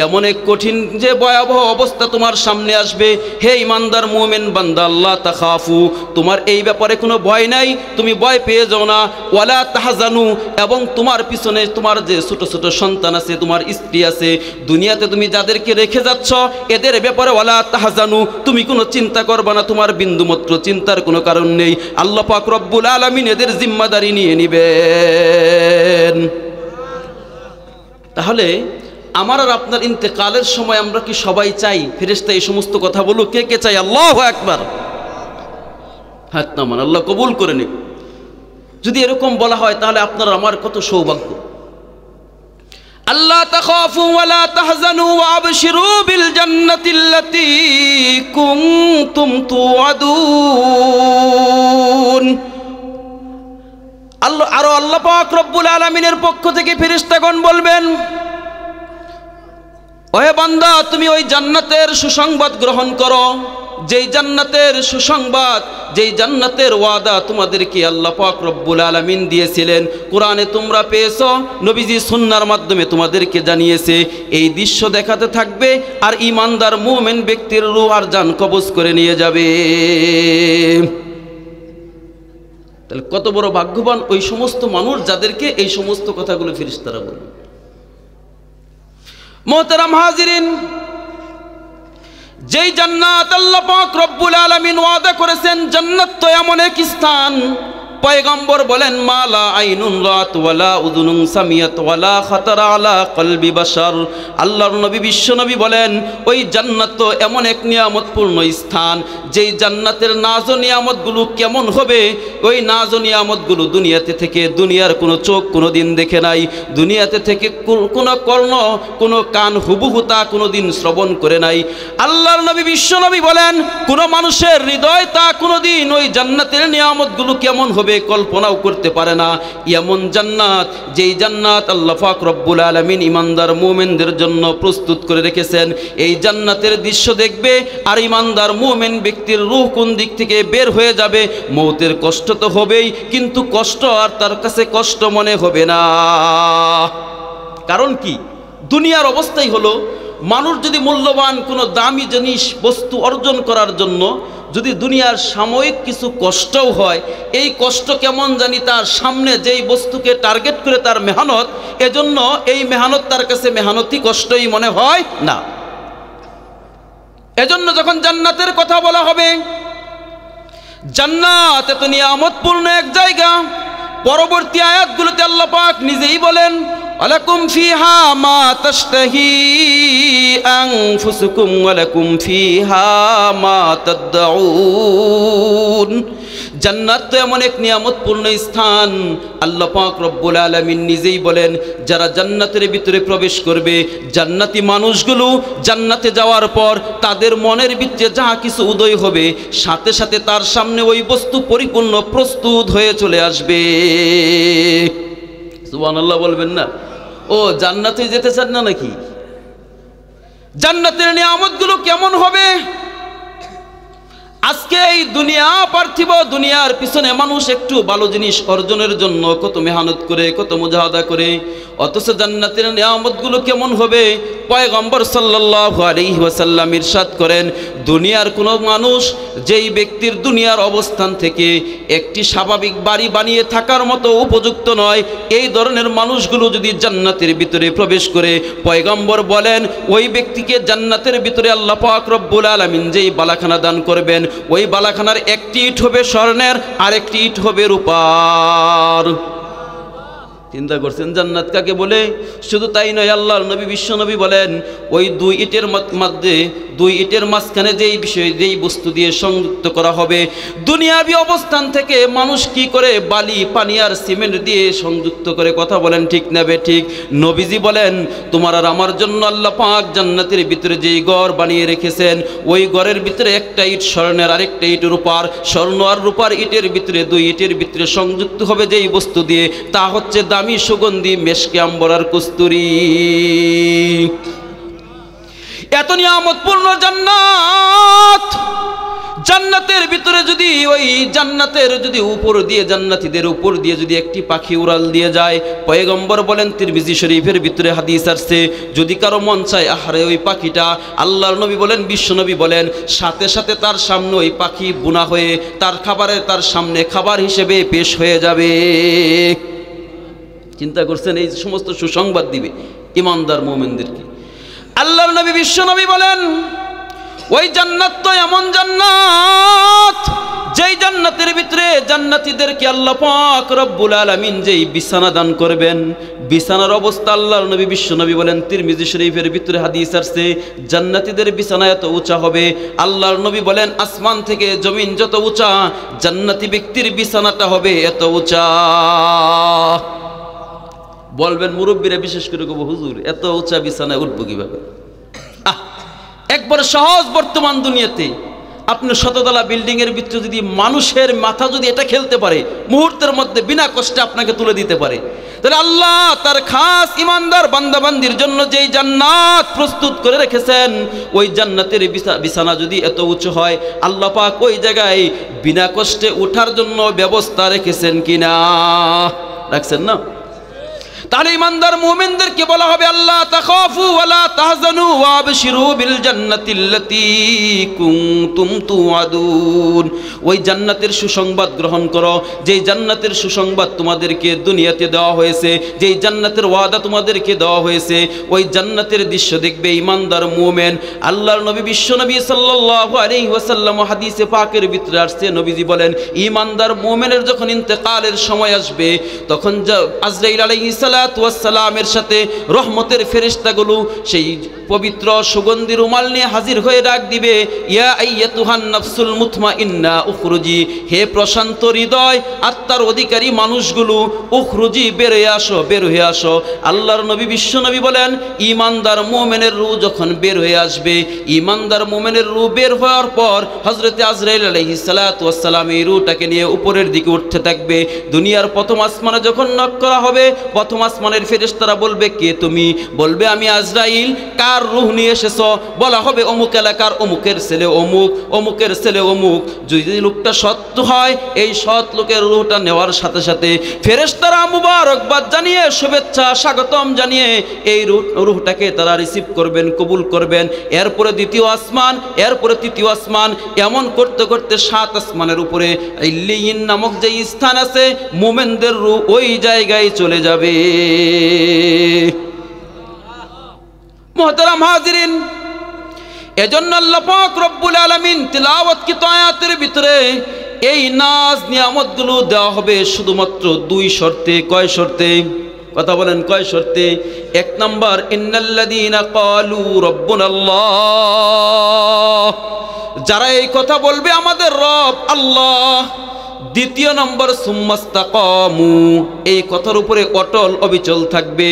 S1: এমন এক কঠিন যে ভয়াবহ অবস্থা তোমার সামনে আসবে। হে ইমানদার মুমিন বান্দা, আল্লাহ তাখাফু, তোমার এই ব্যাপারে কোনো ভয় নাই, তুমি ভয় পেয়ে যাও না। ওয়ালা তাহজানু, এবং তোমার পিছনে তোমার যে ছোট ছোট সন্তান আছে, তোমার স্ত্রী আছে, দুনিয়াতে তুমি যাদেরকে রেখে যাচ্ছ, এদের ব্যাপারে ওয়ালা তাহজানু, তুমি কোনো চিন্তা করবা না, তোমার বিন্দুমাত্র চিন্তার কোনো কারণ নেই। আল্লাহ পাক রব্বুল আলামিন এদের জিম্মাদারি নিয়ে নিবে। তাহলে আমার আর আপনার ইন্তেকালের সময় আমরা কি সবাই চাই ফেরেশতা এই সমস্ত কথা বলুক? কে কে চাই? আল্লাহু আকবার, হাত নামান, আল্লাহ কবুল করে নিক। যদি এরকম বলা হয় তাহলে আপনার আমার কত সৌভাগ্য। আল্লাহ তাখাফু ওয়ালা তাহজানু ওয়া আবশিরু বিল জান্নাতিল্লাতী কুনতুম তুআদুন। আল্লাহ পাক রব্বুল আলামিনের পক্ষ থেকে ফেরেশতাগণ বলবেন, ওহে বান্দা, তুমি ওই জান্নাতের সুসংবাদ গ্রহণ করো, যেই জান্নাতের সুসংবাদ, যেই জান্নাতের ওয়াদা তোমাদেরকে আল্লাহ পাক রব্বুল আলামিন দিয়েছিলেন, কোরআনে তোমরা পেয়েছো, নবীজি সুন্নাহর মাধ্যমে তোমাদেরকে জানিয়েছে। এই দৃশ্য দেখাতে থাকবে আর ঈমানদার মুমিন ব্যক্তির রূহ আর জান কবজ করে নিয়ে যাবে। তাহলে কত বড় ভাগ্যবান ওই সমস্ত মানুষ যাদেরকে এই সমস্ত কথাগুলো ফেরেশতারা বলবে। মোহতারাম হাজিরিন, যেই জান্নাত আল্লাহ পাক রব্বুল আলামিন ওয়াদা করেছেন, জান্নাত তো এমন এক স্থান, পয়গম্বর বলেন মালা আইনুন রাত ওয়ালা উযুনুন সামিয়াত ওয়ালা খাতারা আলা কলবি বাশার। আল্লাহর নবী বিশ্বনবী বলেন ওই জান্নাত তো এমন এক নিয়ামতপূর্ণ স্থান, যেই জান্নাতের নাজ ও নিয়ামতগুলো কেমন হবে, ওই নাজ ও নিয়ামতগুলো দুনিয়াতে থেকে দুনিয়ার কোনো চোখ কোনো দিন দেখে নাই, দুনিয়াতে থেকে কোনো কর্ণ কোনো কান হুবহু তা কোনো দিন শ্রবণ করে নাই। আল্লাহর নবী বিশ্বনবী বলেন কোনো মানুষের হৃদয় তা কোনো দিন ওই জান্নাতের নিয়ামতগুলো কেমন হবে কল্পনাও করতে পারে না। এমন জান্নাত, যেই জান্নাত আল্লাহ পাক রব্বুল আলামিন ঈমানদার মুমিনদের জন্য প্রস্তুত করে রেখেছেন। এই জান্নাতের দৃশ্য দেখবে আর ঈমানদার মুমিন ব্যক্তির রূহ কোন দিক থেকে বের হয়ে যাবে। মৌতের কষ্ট তো হবেই, কিন্তু কষ্ট আর তার কাছে কষ্ট মনে হবে না। কারণ কি? দুনিয়ার অবস্থাই হলো, মানুষ যদি মূল্যবান কোনো দামি জিনিস বস্তু অর্জন করার জন্য যদি দুনিয়ার সাময়িক কিছু কষ্টও হয়, এই কষ্ট কেমন জানি তার সামনে যেই বস্তুকে টার্গেট করে তার মেহনত, এজন্য এই মেহনত তার কাছে মেহনতি কষ্টই মনে হয় না। এজন্য যখন জান্নাতের কথা বলা হবে, জান্নাত এত নিয়ামতপূর্ণ এক জায়গা, পরবর্তী আয়াতগুলোতে আল্লাহ পাক নিজেই বলেন ওয়ালাকুম ফিহা মা তাশতাহি আনফুসুকুম ওয়ালাকুম ফিহা মা তাদউন। জান্নাত তো এমন এক নিয়ামতপূর্ণ স্থান, আল্লাহ পাক রব্বুল আলামিন নিজেই বলেন যারা জান্নাতের ভিতরে প্রবেশ করবে, জান্নাতি মানুষগুলো জান্নাতে যাওয়ার পর তাদের মনের ভিতরে যাহা কিছু উদয় হবে, সাথে সাথে তার সামনে ওই বস্তু পরিপূর্ণ প্রস্তুত হয়ে চলে আসবে। সুবহানাল্লাহ বলবেন না? ও জান্নাতে যেতে চান না নাকি? জান্নাতের নিয়ামতগুলো কেমন হবে? আজকে এই দুনিয়া, পার্থিব দুনিয়ার পিছনে মানুষ একটু ভালো জিনিস অর্জনের জন্য কত মেহনত করে, কত মুজাহাদা করে, অথচ জান্নাতের নিয়ামতগুলো কেমন হবে? পয়গম্বর সাল্লাল্লাহু আলাইহি ওয়াসাল্লাম ইরশাদ করেন, দুনিয়ার কোনো মানুষ যেই ব্যক্তির দুনিয়ার অবস্থান থেকে একটি স্বাভাবিক বাড়ি বানিয়ে থাকার মতো উপযুক্ত নয়, এই ধরনের মানুষগুলো যদি জান্নাতের ভিতরে প্রবেশ করে, পয়গম্বর বলেন ওই ব্যক্তিকে জান্নাতের ভিতরে আল্লাহ পাক রব্বুল আলামিন যেই বালাখানা দান করবেন, ওই বালাখানার একটি ইট হবে স্বর্ণের, আর একটি ইট হবে রূপার। চিন্তা করছেন জান্নাত কাকে বলে? শুধু তাই নয়, আল্লাহর নবী বিশ্বনবী বলেন ওই দুই ইটের মধ্যে, দুই ইটের মাঝখানে যেই বিষয়, যেই বস্তু দিয়ে সংযুক্ত করা হবে, দুনিয়াবি অবস্থান থেকে মানুষ কি করে বালি, পানি আর সিমেন্ট দিয়ে সংযুক্ত করে, কথা বলেন ঠিক না বেঠিক? নবীজি বলেন তোমার আর আমার জন্য আল্লাহ পাক জান্নাতের ভিতরে যেই ঘর বানিয়ে রেখেছেন, ওই ঘরের ভিতরে একটা ইট স্বর্ণের, আরেকটা ইট রূপার। স্বর্ণ আর রূপার ইটের ভিতরে, দুই ইটের ভিতরে সংযুক্ত হবে যেই বস্তু দিয়ে, তা হচ্ছে দামি সুগন্ধি মেশকে আম্বর আর কস্তুরী। এত নিয়ামতপূর্ণ জান্নাত, জান্নাতের ভিতরে যদি ওই জান্নাতের যদি উপর দিয়ে, জান্নাতীদের উপর দিয়ে যদি একটি পাখি উড়াল দিয়ে যায়, পয়গম্বর বলেন, তিরমিজি শরীফের ভিতরে হাদিস আসছে, যদি কারো মন চায় আহারে ওই পাখিটা, আল্লাহর নবী বলেন, বিশ্বনবী বলেন, সাথে সাথে তার সামনে ওই পাখি বুনা হয়ে তার খাবারের, তার সামনে খাবার হিসেবে পেশ হয়ে যাবে। চিন্তা করছেন? এই সমস্ত সুসংবাদ দিবে ইমানদার মুমিনদেরকে। আল্লাহর নবী বিশ্বনবী বলেন ওই জান্নাত তো এমন জান্নাত, যেই জান্নাতের ভিতরে জান্নাতীদেরকে আল্লাহ পাক রব্বুল আলামিন যেই বিছানা দান করবেন, বিছানার অবস্থা আল্লাহর নবী বিশ্বনবী বলেন, তিরমিজি শরীফের ভিতরে হাদিস আসছে, জান্নাতীদের বিছানা এত উঁচা হবে, আল্লাহর নবী বলেন আসমান থেকে জমিন যত উঁচা, জান্নাতি ব্যক্তির বিছানাটা হবে এত উঁচা। বলবেন মুরব্বীরা বিশেষ করে কব, হুজুর এত উঁচা বিছানায় উঠবো কিভাবে? একবার সহজ, বর্তমান দুনিয়াতে আপনি শততলা বিল্ডিং এর ভিতরে যদি মানুষের মাথা যদি এটা খেলতে পারে, মুহূর্তের মধ্যে বিনা কষ্টে আপনাকে তুলে দিতে পারে, তাহলে আল্লাহ তার খাস ইমানদার বান্দাবান্দির জন্য যেই জান্নাত প্রস্তুত করে রেখেছেন, ওই জান্নাতের বিছানা যদি এত উঁচু হয়, আল্লাহ পাক ওই জায়গায় বিনা কষ্টে ওঠার জন্য ব্যবস্থা রেখেছেন কিনা? রাখছেন না? তাহলে ইমানদার মুমিনদেরকে বলা হবে আল্লাহ তাখাফু ওয়ালা তাহজানু ওয়াবশিরু বিল জান্নাতিল্লাতী কুনতুম তুআদুন। ওই জান্নাতের সুসংবাদ গ্রহণ করো, যেই জান্নাতের সুসংবাদ তোমাদেরকে দুনিয়াতে দেওয়া হয়েছে, যেই জান্নাতের ওয়াদা তোমাদেরকে দেওয়া হয়েছে, ওই জান্নাতের দৃশ্য দেখবে ইমানদার মুমিন। আল্লাহর নবী বিশ্বনবী সাল্লাল্লাহু আলাইহি ওয়াসাল্লাম হাদিসে পাকের ভিতরে আসছে, নবীজি বলেন ইমানদার মুমিনের যখন ইন্তেকালের সময় আসবে, তখন আজরাইল আলাইহিস সালামের সাথে রহমতের ফেরেশতাগুলো সেই পবিত্র সুগন্ধি রুমাল নিয়ে হাজির হয়ে ডাক দিবে, ইয়া আইয়াতুহান নাফসুল মুতমাইন্না উখরুজি, হে প্রশান্ত হৃদয় আত্মার অধিকারী মানুষগুলো, উখরুজি বের হয়ে আসো, বের হয়ে আসো। আল্লাহর নবী বিশ্বনবী বলেন ইমানদার মুমিনের রূহ যখন বের হয়ে আসবে, ইমানদার মুমিনের রূহ বের হওয়ার পর হযরতে আজরাইল আলাইহিস সালাতু ওয়াস সালাম এই রূহটাকে নিয়ে উপরের দিকে উঠতে থাকবে। দুনিয়ার প্রথম আসমানে যখন নক করা হবে, প্রথম আসমানের ফেরেশতারা বলবে কে তুমি? বলবে আমি আজরাইল। কার রূহ নিয়ে এসেছো? বলা হবে অমুক এলাকার অমুকের ছেলে অমুক, অমুকের ছেলে অমুক। যদি লোকটা সৎ হয়, এই সৎ লোকের রূহটা নেওয়ার সাথে সাথে ফেরেশতারা মুবারকবাদ জানিয়ে, শুভেচ্ছা স্বাগতম জানিয়ে এই রূহটাকে তারা রিসিভ করবেন, কবুল করবেন। এরপরে দ্বিতীয় আসমান, এরপরে তৃতীয় আসমান, এমন করতে করতে 7 আসমানের উপরে ইল্লিয়িন নামক যে স্থান আছে, মুমিনদের রূহ ওই জায়গায় চলে যাবে। মুহতারাম হাজিরিন, এজন্য আল্লাহ পাক রব্বুল আলামিন তিলাওয়াতকৃত আয়াতের ভিতরে এই নাজ নিয়ামতগুলো দেওয়া হবে শুধুমাত্র 2 শর্তে। কয় শর্তে? কথা বলেন কয় শর্তে? এক নাম্বার, ইন্নাল্লাযীনা ক্বালু রাব্বুনাল্লাহ, যারা এই কথা বলবে আমাদের রব আল্লাহ। দ্বিতীয় নম্বর, সুম্মাস্তাকামু, এই কথার উপরে অটল অবিচল থাকবে।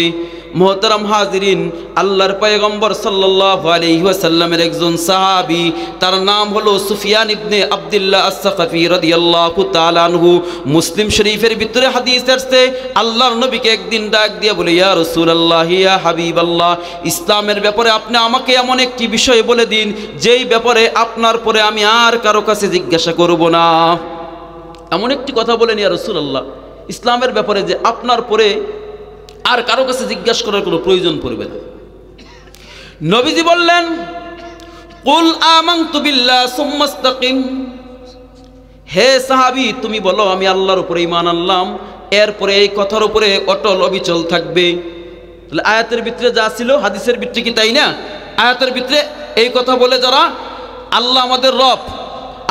S1: মুহতারাম হাজিরিন, আল্লাহর পয়গম্বর সাল্লাল্লাহু আলাইহি ওয়াসাল্লামের একজন সাহাবী, তার নাম হলো সুফিয়ান ইবনে আব্দুল্লাহ আস-সাকাফি রাদিয়াল্লাহু তাআলা আনহু। মুসলিম শরীফের ভিতরে হাদিস আসছে, আল্লাহর নবীকে একদিন ডাক দিয়ে বলে, ইয়া রাসূলুল্লাহ, ইয়া হাবিবাল্লাহ, ইসলামের ব্যাপারে আপনি আমাকে এমন একটি বিষয় বলে দিন যেই ব্যাপারে আপনার পরে আমি আর কারো কাছে জিজ্ঞাসা করব না। এমন একটি কথা বলেন ইয়া রাসূলুল্লাহ, ইসলামের ব্যাপারে যে আপনার পরে আর কারো কাছে জিজ্ঞাসা করার কোনো প্রয়োজন পড়বে না। নবীজি বললেন, কুল আমানতু বিল্লাহ সুম্মাস্তাকিম, হে সাহাবী তুমি বলো আমি আল্লাহর উপরে ঈমান আনলাম, এরপরে এই কথার উপরে অটল অবিচল থাকবে। তাহলে আয়াতের ভিতরে যা ছিল হাদিসের ভিতরে কি তাই না? আয়াতের ভিতরে এই কথা বলে যারা আল্লাহ আমাদের রব,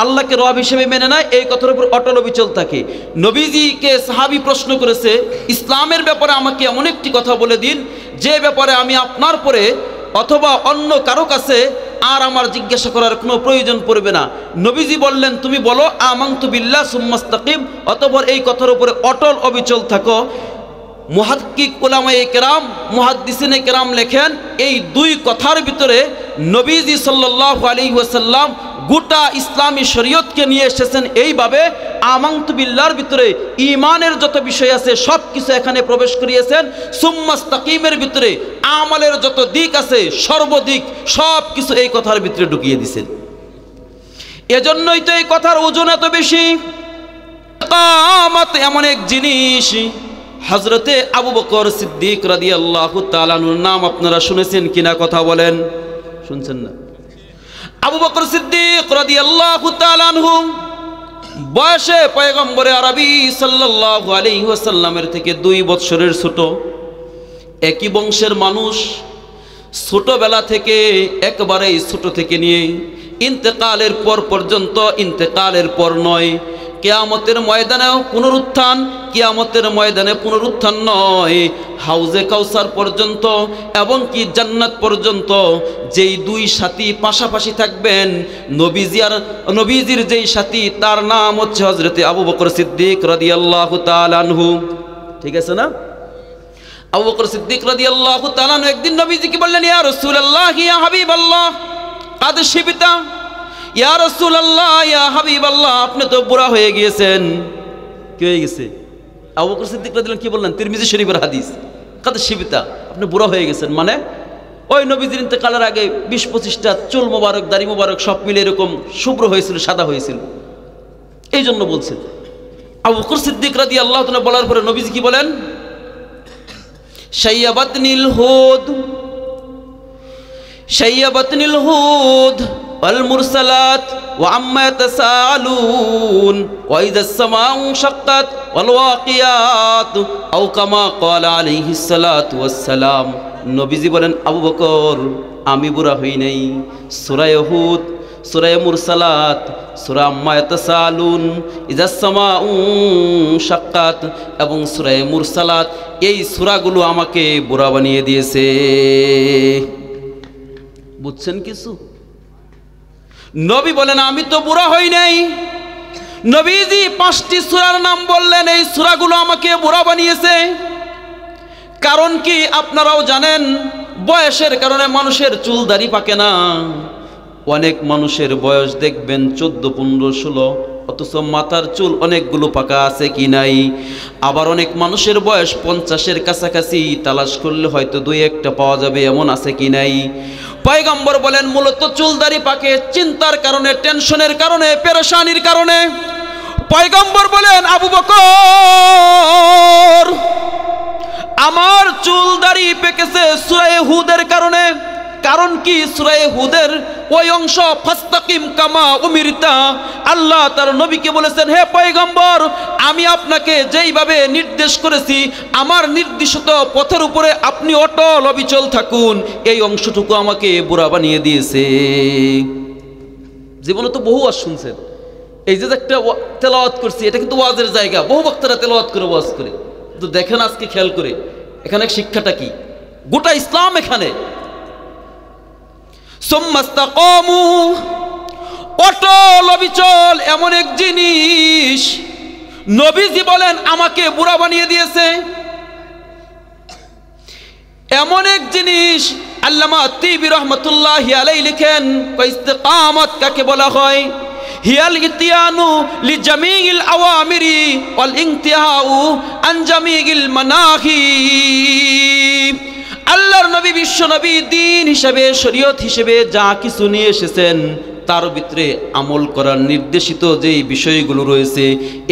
S1: আল্লাহকে রব হিসেবে মেনে নেয়, এই কথার উপর অটল অবিচল থাকে। নবীজিকে সাহাবী প্রশ্ন করেছে, ইসলামের ব্যাপারে আমাকে এমন একটি কথা বলে দিন যে ব্যাপারে আমি আপনার পরে অথবা অন্য কারো কাছে আর আমার জিজ্ঞাসা করার কোনো প্রয়োজন পড়বে না। নবীজি বললেন, তুমি বলো আমানতু বিল্লাহ সুম্মাস্তাকিম, অতঃপর এই কথার উপরে অটল অবিচল থাকো। মুহাক্কিক উলামায়ে কেরাম, মুহাদ্দিসিনে কেরাম লেখেন, এই দুই কথার ভিতরে নবীজি সাল্লাল্লাহু আলাইহি ওয়াসাল্লাম গোটা ইসলামী শরীয়তকে নিয়ে এসেছেন এইভাবে। আমানতু বিল্লাহর ভিতরে ঈমানের যত বিষয় আছে সব কিছু এখানে প্রবেশ করিয়েছেন। সুম্মাস্তাকিমের ভিতরে আমলের যত দিক আছে সর্বদিক সব কিছু এই কথার ভিতরে ঢুকিয়ে দিয়েছেন। এজন্যই তো এই কথার ওজন এত বেশি। কিয়ামত এমন এক জিনিস, হযরতে আবু বকর সিদ্দিক রাদিয়াল্লাহু তাআলা আনহুর নাম আপনারা শুনেছেন কিনা কথা বলেন? শুনছেন না? আবু বকর সিদ্দিক রাদিয়াল্লাহু তাআলা আনহু বয়সে পয়গম্বরে আরবি সাল্লাল্লাহু আলাইহি ওয়াসাল্লামের থেকে 2 বছরের ছোট, একই বংশের মানুষ। ছোটবেলা থেকে একবারেই ছোট থেকে নিয়ে ইন্তেকালের পর পর্যন্ত, ইন্তেকালের পর নয়, কিয়ামতের ময়দানেও পুনরুত্থান, কিয়ামতের ময়দানে পুনরুত্থান নয়, হাউজে কাউসার পর্যন্ত এবং কি জান্নাত পর্যন্ত যেই দুই সাথী পাশাপাশি থাকবেন, নবীজির যেই সাথী তার নাম হচ্ছে হযরতে আবু বকর সিদ্দিক রাদিয়াল্লাহু তাআলা আনহু। ঠিক আছে না? আবু বকর সিদ্দিক রাদিয়াল্লাহু তাআলা আনহু একদিন নবীজিকে বললেন, ইয়া রাসূলুল্লাহ, ইয়া হাবিবাল্লাহ, কাদ শিবতা, ইয়া রাসূলুল্লাহ, ইয়া হাবিবাল্লাহ, আপনি তো বুড়া হয়ে গিয়েছেন। কি হয়ে গেছে? আবু বকর সিদ্দিক রাদিয়াল্লাহু কি বললেন? তিরমিজি শরীফের হাদিস, কাদ শিবতা, আপনি বুড়া হয়ে গেছেন। মানে ওই নবীজির ইন্তেকালের আগে 20-25টা চুল মোবারক, দাড়ি মোবারক সব মিলে এরকম শুভ্র হয়েছিল, সাদা হয়েছিল, এই জন্য বলছেন। আবু বকর সিদ্দিক রাদিয়াল্লাহু তাআলা বলার পরে নবীজি কি বলেন? শাইয়াবাতনিল হুদ, শাইয়াবাতনিল হুদ ওয়াল মুরসালাত ওয়া আম্মা ইয়াতাসাআলুন ওয়া ইযাস সামাউ শাক্কাত ওয়াল ওয়াকিয়াত আও কামা ক্বালা আলাইহিস সালাতু ওয়াস সালাম। নবীজি বলেন, আবু বকর আমি বুড়া হই নাই। সূরা হুদ, সূরা মুরসালাত, সূরা আম্মা ইয়াতাসাআলুন, ইযাস সামাউ শাক্কাত এবং সূরা মুরসালাত, এই সূরাগুলো আমাকে বুড়া বানিয়ে দিয়েছে। বুঝছেন কিছু? নবী বলেন, আমি তো বুড়া হই নাই। নবীজি 5টি সূরার নাম বললেন, এই সূরাগুলো আমাকে বুড়া বানিয়েছে। কারণ কি আপনারাও জানেন, বয়সের কারণে মানুষের চুল দাড়ি পাকে না। অনেক মানুষের বয়স দেখবেন 14, 15, 16, অথচ মাথার চুল অনেকগুলো পাকা আছে কি নাই। আবার অনেক মানুষের বয়স 50-এর কাছাকাছি, তালাশ করলে হয়তো 2-1টা পাওয়া যাবে, এমন আছে কি নাই। পয়গম্বর বলেন, মূলত চুল দাড়ি পাকে চিন্তার কারণে, টেনশনের কারণে, পেরেশানির কারণে। পয়গম্বর বলেন, আবু বকর আমার চুল দাড়ি পেকেছে সূরা হুদের কারণে। কারণ কি? সূরা হুদের ওই অংশ, ফাস্তাকিম কামা উমিরতা, আল্লাহ তার নবীকে বলেছেন, হে পয়গম্বর আমি আপনাকে যেইভাবে নির্দেশ করেছি আমার নির্দিষ্ট পথের উপরে আপনি অটল অবিচল থাকুন, এই অংশটুকু আমাকে বুড়া বানিয়ে দিয়েছে। জীবনে তো বহু ওয়াজ শুনছেন, এই যে একটা তেলাওয়াত করছি এটা কিন্তু ওয়াজের জায়গা, বহু বক্তারা তেলাওয়াত করে ওয়াজ করে, তো দেখেন আজকে খেয়াল করে এখানে শিক্ষাটা কি? গোটা ইসলাম এখানে। সুম্মাস্তাকামু, অটল অবিচল এমন এক জিনিস নবীজি বলেন আমাকে বুড়া বানিয়ে দিয়েছে। এমন এক জিনিস আল্লামা তিবি রহমতুল্লাহি আলাইহি লিখেন, ইস্তিকামত কাকে বলা হয়? হিয়াল ইতিয়ানু লিজামিল আওয়ামিরি ওয়াল ইনতিহাউ আন জামিল মানাহি। আল্লাহর নবী, বিশ্ব নবী দ্বীন হিসেবে, শরীয়ত হিসেবে যা কিছু নিয়ে এসেছেন তার ভিতরে আমল করার নির্দেশিত যেই বিষয়গুলো রয়েছে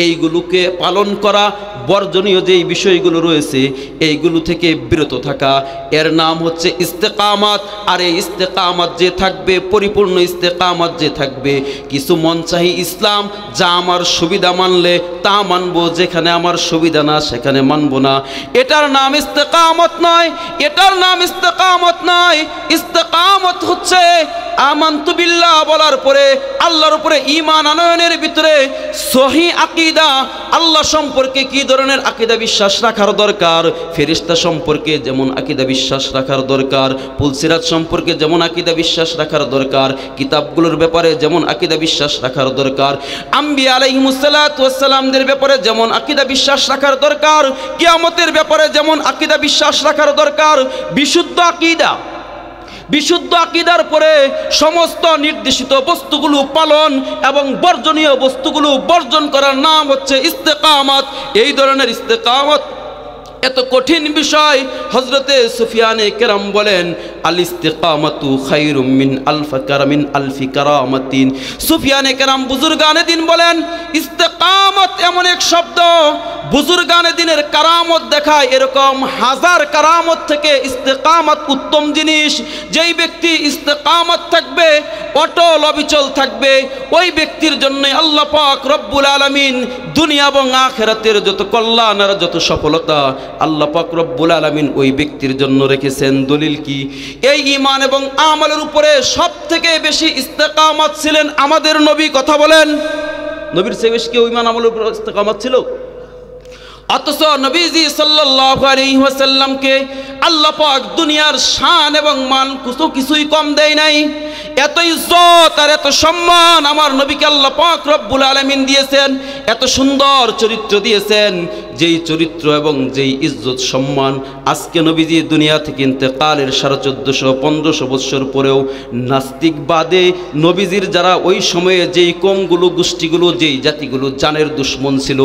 S1: এইগুলোকে পালন করা, বর্জনীয় যেই বিষয়গুলো রয়েছে এইগুলো থেকে বিরত থাকা, এর নাম হচ্ছে ইস্তেকামাত। আর এই ইস্তেকামাত যে থাকবে, পরিপূর্ণ ইস্তেকামাত যে থাকবে, কিছু মনচাহি ইসলাম, যা আমার সুবিধা মানলে তা মানবো, যেখানে আমার সুবিধা না সেখানে মানবো না, এটার নাম ইস্তেকামত নয়, এটার নাম ইস্তেকামত নয়। ইস্তেকামত হচ্ছে আমানতু বিল্লাহ বলার পরে আল্লাহর উপরে ঈমান আনয়নের ভিতরে সহি আকীদা, আল্লাহ সম্পর্কে কি ধরনের আকীদা বিশ্বাস রাখার দরকার, ফেরেশতা সম্পর্কে যেমন আকীদা বিশ্বাস রাখার দরকার, পুলসিরাত সম্পর্কে যেমন আকীদা বিশ্বাস রাখার দরকার, কিতাবগুলোর ব্যাপারে যেমন আকীদা বিশ্বাস রাখার দরকার, আম্বিয়া আলাইহিমুস সালাতু ওয়াস সালামদের ব্যাপারে যেমন আকীদা বিশ্বাস রাখার দরকার, কিয়ামতের ব্যাপারে যেমন আকীদা বিশ্বাস রাখার দরকার, বিশুদ্ধ আকীদা, বিশুদ্ধ আকীদার পরে সমস্ত নির্দেশিত বস্তুগুলো পালন এবং বর্জনীয় বস্তুগুলো বর্জন করার নাম হচ্ছে ইস্তেকামত। এই ধরনের ইস্তেকামত এত কঠিন বিষয়, হযরতে সুফিয়ানে কেরাম বলেন আল ইস্তিকামাতু খায়রুম মিন আলফি কারামাতিন। সুফিয়ানে কেরাম বুজুর্গানে দিন বলেন ইস্তিকামত এমন এক শব্দ, বুজুর্গানে দিনের কারামত দেখায় এরকম হাজার কারামত থেকে ইস্তিকামত উত্তম জিনিস। যেই ব্যক্তি ইস্তিকামত থাকবে, অটল অবিচল থাকবে, ওই ব্যক্তির জন্য আল্লাহ পাক রব্বুল আলামিন দুনিয়া এবং আখিরাতের যত কল্যাণ আর যত সফলতা আল্লাহ পাক রব্বুল আলামিন ওই ব্যক্তির জন্য রেখেছেন। দলিল কি? এই ঈমান এবং আমলের উপরে সব থেকে বেশি ইস্তেকামত ছিলেন আমাদের নবী। কথা বলেন, নবীর চেয়ে বেশি কেউ ঈমান আমলের উপরে ইস্তেকামত ছিল? অথচ নবীজি সাল্লাল্লাহু আলাইহি ওয়াসাল্লামকে আল্লাহ পাক দুনিয়ার শান এবং মান কিছুই কম দেয় নাই। এত ইজ্জত আর এত সম্মান আমার নবীকে আল্লাহ পাক রব্বুল আলামিন দিয়েছেন, এত সুন্দর চরিত্র দিয়েছেন, যেই চরিত্র এবং যেই ইজ্জত সম্মান আজকে নবীজি দুনিয়া থেকে ইন্তেকালের 1450-1500 বছর পরেও নাস্তিকবাদে নবীজির যারা ওই সময়ে যেই কমগুলো, গোষ্ঠীগুলো, যেই জাতিগুলো জানের দুশ্মন ছিল,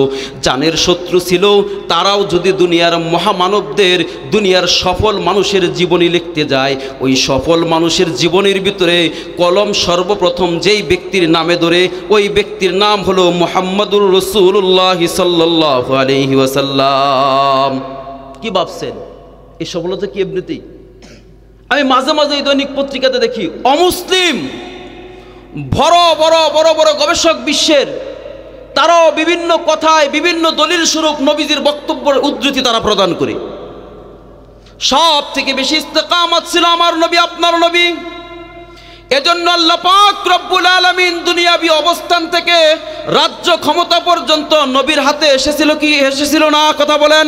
S1: জানের শত্রু ছিল, তারাও যদি দুনিয়ার মহামানবদের, দুনিয়ার সফল মানুষের জীবনী লিখতে যায়, ওই সফল মানুষের জীবনীর ভিতরে কলম সর্বপ্রথম যেই ব্যক্তির নামে ধরে ওই ব্যক্তির নাম হলো মুহাম্মাদুর রাসূলুল্লাহ সাল্লাল্লাহু আলাইহি ওয়াসাল্লাম। কি ভাবছেন এই সফলতা কি এমনিতেই? আমি মাঝে মাঝে এই দৈনিক পত্রিকাতে দেখি অমুসলিম বড় বড় বড় বড় গবেষক বিশ্বের, তারাও বিভিন্ন কথায় বিভিন্ন দলিল স্বরূপ নবীজির বক্তব্যের উদ্ধৃতি তারা প্রদান করে। সব থেকে বেশি ইস্তেকামত ছিল আমার নবী, আপনার নবী। এজন্য আল্লাহ পাক রব্বুল আলামিন দুনিয়াবী অবস্থান থেকে রাজ্য ক্ষমতা পর্যন্ত নবীর হাতে এসেছিল কি এসেছিল না? কথা বলেন।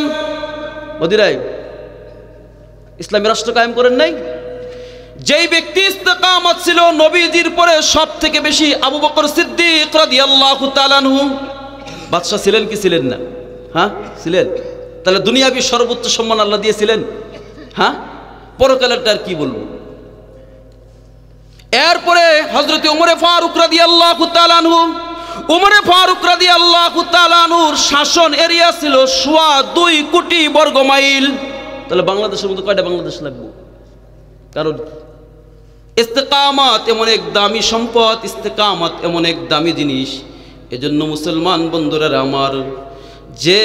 S1: মদিনায় ইসলামী রাষ্ট্র কায়েম করেন নাই? যেই ব্যক্তি ইস্তেকামত ছিল নবীজির পরে সব থেকে বেশি আবু বকর সিদ্দিক রাদিয়াল্লাহু তাআলা আনহু। বাদশা ছিলেন কি ছিলেন না? হ্যাঁ ছিলেন। তাহলে দুনিয়াবী সর্বোচ্চ সম্মান আল্লাহ দিয়েছিলেন। হ্যাঁ, পরকালেরটা আর কি বলবো। এরপরে হযরত ওমর ফারুক রাদিয়াল্লাহু তাআলা আনহু, ওমর ফারুক রাদিয়াল্লাহু তাআলা আনহুর শাসন এরিয়া ছিল 2.25 কোটি বর্গ মাইল। তাহলে বাংলাদেশের মতো কয়টা বাংলাদেশ লাগবে? কারণ ইস্তেকামত এমন এক দামি সম্পদ, ইস্তেকামত এমন এক দামি জিনিস। এজন্য মুসলমান বন্ধুরা আমার, যে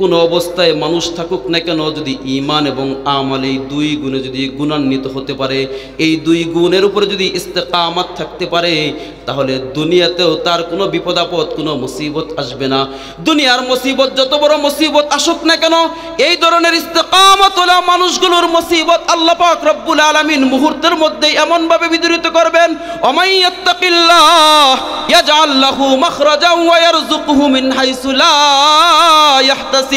S1: কোনো অবস্থায় মানুষ থাকুক না কেন, যদি ঈমান এবং আমল এই দুই গুণে যদি গুণান্বিত হতে পারে, এই দুই গুণের উপরে যদি ইস্তেকামত থাকতে পারে, তাহলে দুনিয়াতেও তার কোনো বিপদ আপদ, কোনো মুসিবত আসবে না। দুনিয়ার মুসিবত যত বড় মুসিবত আসুক না কেন, এই ধরনের ইস্তেকামত ওয়ালা মানুষগুলোর মুসিবত আল্লাহ পাক রব্বুল আলামিন মুহূর্তের মধ্যে এমনভাবে বিদূরিত করবেন, ওমাই ইয়াত্তাকিল্লাহ ইয়াজআল লাহু মাখরাজাও ওয়া ইয়ারযুকুহু মিন হাইসু লা ইয়াহতাসিব।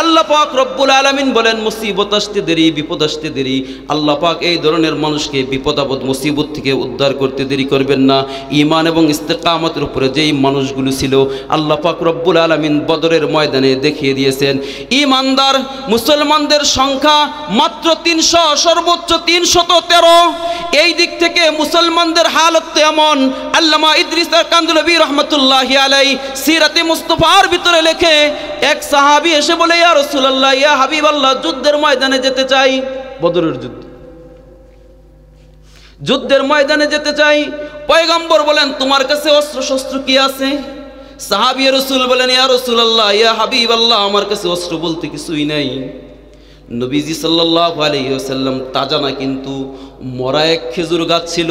S1: আল্লাহ পাক রব্বুল আলামিন বলেন মুসিবত আসতে দেরি, বিপদ আসতে দেরি। আল্লাহ পাক এই ধরনের মানুষকে বিপদ আপদ মুসিবত থেকে উদ্ধার করতে দেরি করবেন না। ঈমান এবং ইস্তেকামতের উপরে যেই মানুষগুলো ছিল আল্লাহ পাক রব্বুল আলামিন বদরের ময়দানে দেখিয়ে দিয়েছেন। ঈমানদার মুসলমানদের সংখ্যা মাত্র 300, সর্বোচ্চ 313। এই দিক থেকে মুসলমানদের হালত এমন, আল্লামা ইদ্রিস কান্দুলবী রহমতুল্লাহি আলাইহি সিরাতে মুস্তাফার ভিতরে লেখে, এক সাহাবী এসে বলে, ইয়া রাসূলুল্লাহ, ইয়া হাবিবাল্লাহ, যুদ্ধের ময়দানে যেতে চাই। বদরের যুদ্ধের ময়দানে যেতে চাই। পয়গম্বর বলেন, তোমার কাছে অস্ত্র শস্ত্র কি আছে? সাহাবী রাসূল বলেন, ইয়া রাসূলুল্লাহ, ইয়া হাবিবাল্লাহ, আমার কাছে অস্ত্র বলতে কিছুই নাই। নবীজি সাল্লাল্লাহু আলাইহি ওয়াসাল্লাম তাজা না, কিন্তু মরা এক খেজুর গাছ ছিল,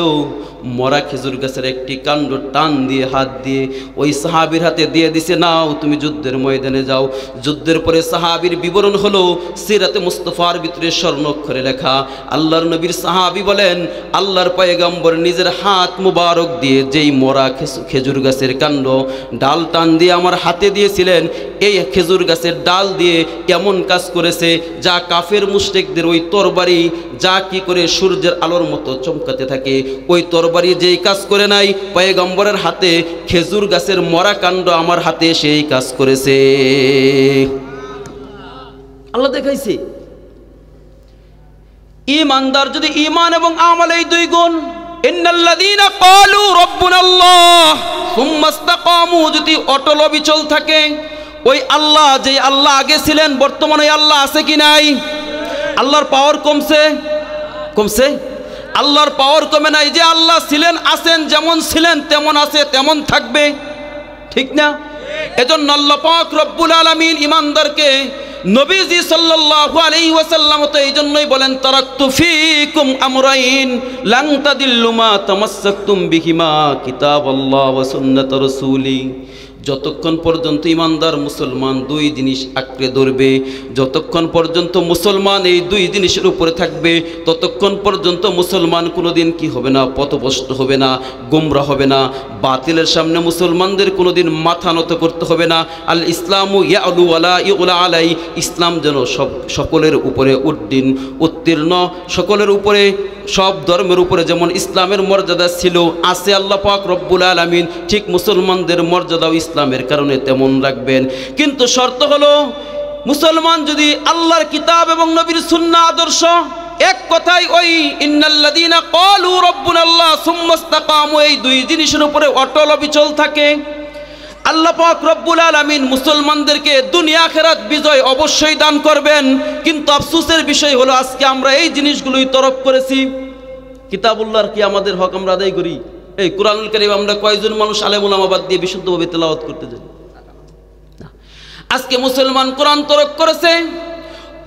S1: মরা খেজুর গাছের একটি কাণ্ড টান দিয়ে হাত দিয়ে ওই সাহাবীর হাতে দিয়ে দিছে, নাও তুমি যুদ্ধের ময়দানে যাও। যুদ্ধের পরে সাহাবীর বিবরণ হলো সিরাতে মুস্তাফার ভিতরে স্বর্ণাক্ষরে লেখা। আল্লাহর নবীর সাহাবী বলেন, আল্লাহর পয়গম্বর নিজের হাত মুবারক দিয়ে যেই মরা খেজুর গাছের কাণ্ড ডাল টান দিয়ে আমার হাতে দিয়েছিলেন, এই খেজুর গাছের ডাল দিয়ে এমন কাজ করেছে যা কাফের মুশরিকদের ওই তরবারি যা কি করে সূর্যের আলোর মতো চমকাতে থাকে, ওই তরবারি যেই কাজ করে নাই, পয়গম্বরের হাতে খেজুর গাছের মরা কাণ্ড আমার হাতে সেই কাজ করেছে। আল্লাহ দেখাইছে। ঈমানদার যদি ঈমান এবং আমল এই দুই গুণ, ইন্নাল্লাযীনা ক্বালু রাব্বুনাল্লাহ সুম্মা ইসতাকামু, যদি অটল অবিচল থাকে, ওই আল্লাহ যে আল্লাহ আগে ছিলেন বর্তমানে আল্লাহ আছে কি নাই? আল্লাহর পাওয়ার কমছে? আল্লাহর পাওয়ার কমে নাই। যে আল্লাহ ছিলেন, আছেন, যেমন ছিলেন তেমন আছে, তেমন থাকবে, ঠিক না? এজন্য আল্লাহ পাক রব্বুল আলামিন ঈমানদারকে নবীজি সাল্লাল্লাহু আলাইহি ওয়াসাল্লাম তো এই জন্যই বলেন, তারাকতু ফীকুম আমরাইন লান তাদিল্লু মা তামাসসাকতুম বিহিমা কিতাবাল্লাহ ওয়া সুন্নাত রাসূলি। যতক্ষণ পর্যন্ত ঈমানদার মুসলমান দুই জিনিস আঁকড়ে ধরবে, যতক্ষণ পর্যন্ত মুসলমান এই দুই জিনিসের উপরে থাকবে, ততক্ষণ পর্যন্ত মুসলমান কোনোদিন কি হবে না, পথভ্রষ্ট হবে না, গোমরাহ হবে না। বাতিলের সামনে মুসলমানদের কোনোদিন মাথা নত করতে হবে না। আল ইসলামু ইয়ালু ওয়ালা ইউলা আলাই, ইসলাম যেন সকলের উপরে উত্তীর্ণ, সকলের উপরে, সব ধর্মের উপরে যেমন ইসলামের মর্যাদা ছিল আছে আল্লাহ পাক রব্বুল আলামিন, ঠিক মুসলমানদের মর্যাদাও ইসলামের কারণে তেমন রাখবেন। কিন্তু শর্ত হলো, মুসলমান যদি আল্লাহর কিতাব এবং নবীর সুন্নাহ আদর্শ, এক কথায় ওই ইন্নাল্লাযীনা ক্বালু রাব্বুনাল্লাহ সুম্মা ইসতাকামু, এই দুই জিনিসের উপরে অটল অবিচল থাকে, আল্লাহ পাক রব্বুল আলামিন মুসলমানদেরকে দুনিয়া আখিরাত বিজয় অবশ্যই দান করবেন। কিন্তু আফসোসের বিষয় হলো আজকে আমরা এই জিনিসগুলোই তরক করেছি। কিতাবুল্লাহর কি আমাদের হক আমরা আদায় করি? এই কুরআনুল কারীম আমরা কয়জন মানুষ আলেম ওলামা বাদ দিয়ে বিশুদ্ধভাবে তেলাওয়াত করতে যাই? আজকে মুসলমান কোরআন তরক করেছে।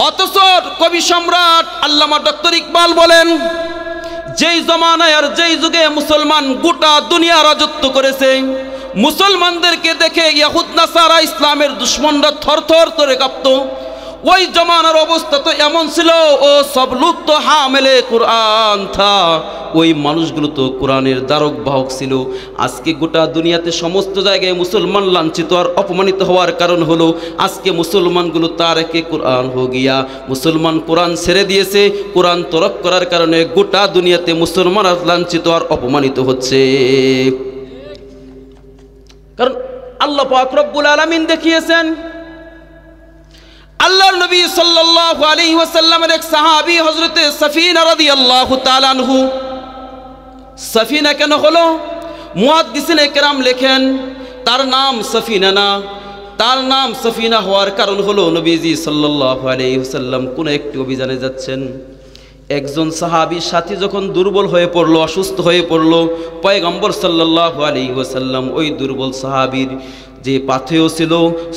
S1: অথচ কবি সম্রাট আল্লামা ডক্টর ইকবাল বলেন, যেই জমানায় আর যেই যুগে মুসলমান গোটা দুনিয়া রাজত্ব করেছে, মুসলমানদেরকে দেখে ইয়াহুদ নাসারা ইসলামের দুশ্মনরা থরথর করে কাঁপত। ওই জমানার অবস্থা তো এমন ছিল, ও সব লোক তো হামেলে কুরআন থা, ওই মানুষগুলো তো কোরআনের দ্বারক বাহক ছিল। আজকে গোটা দুনিয়াতে সমস্ত জায়গায় মুসলমান লাঞ্ছিত আর অপমানিত হওয়ার কারণ হলো আজকে মুসলমানগুলো তারেকে কোরআন হো গিয়া, মুসলমান কোরআন ছেড়ে দিয়েছে। কোরআন তরক করার কারণে গোটা দুনিয়াতে মুসলমান লাঞ্ছিত আর অপমানিত হচ্ছে। কারণ আল্লাহ পাক রব্বুল আলামিন দেখিয়েছেন, আল্লাহর নবী সাল্লাল্লাহু আলাইহি ওয়াসাল্লামের এক সাহাবী হযরতে সাফিনা রাদিয়াল্লাহু তাআলা আনহু। সাফিনা কেন হলো? মুহাদ্দিসিনে কেরাম লেখেন তার নাম সাফিনা না, তার নাম সাফিনা হওয়ার কারণ হলো নবীজি সাল্লাল্লাহু আলাইহি ওয়াসাল্লাম কোন একটি অভিযানে যাচ্ছেন, একজন সাহাবী সাথী যখন দুর্বল হয়ে পড়ল, অসুস্থ হয়ে পড়ল, পয়গম্বর সাল্লাল্লাহু আলাইহি ওয়াসাল্লাম ওই দুর্বল সাহাবীর যে পাথেয় ছিল,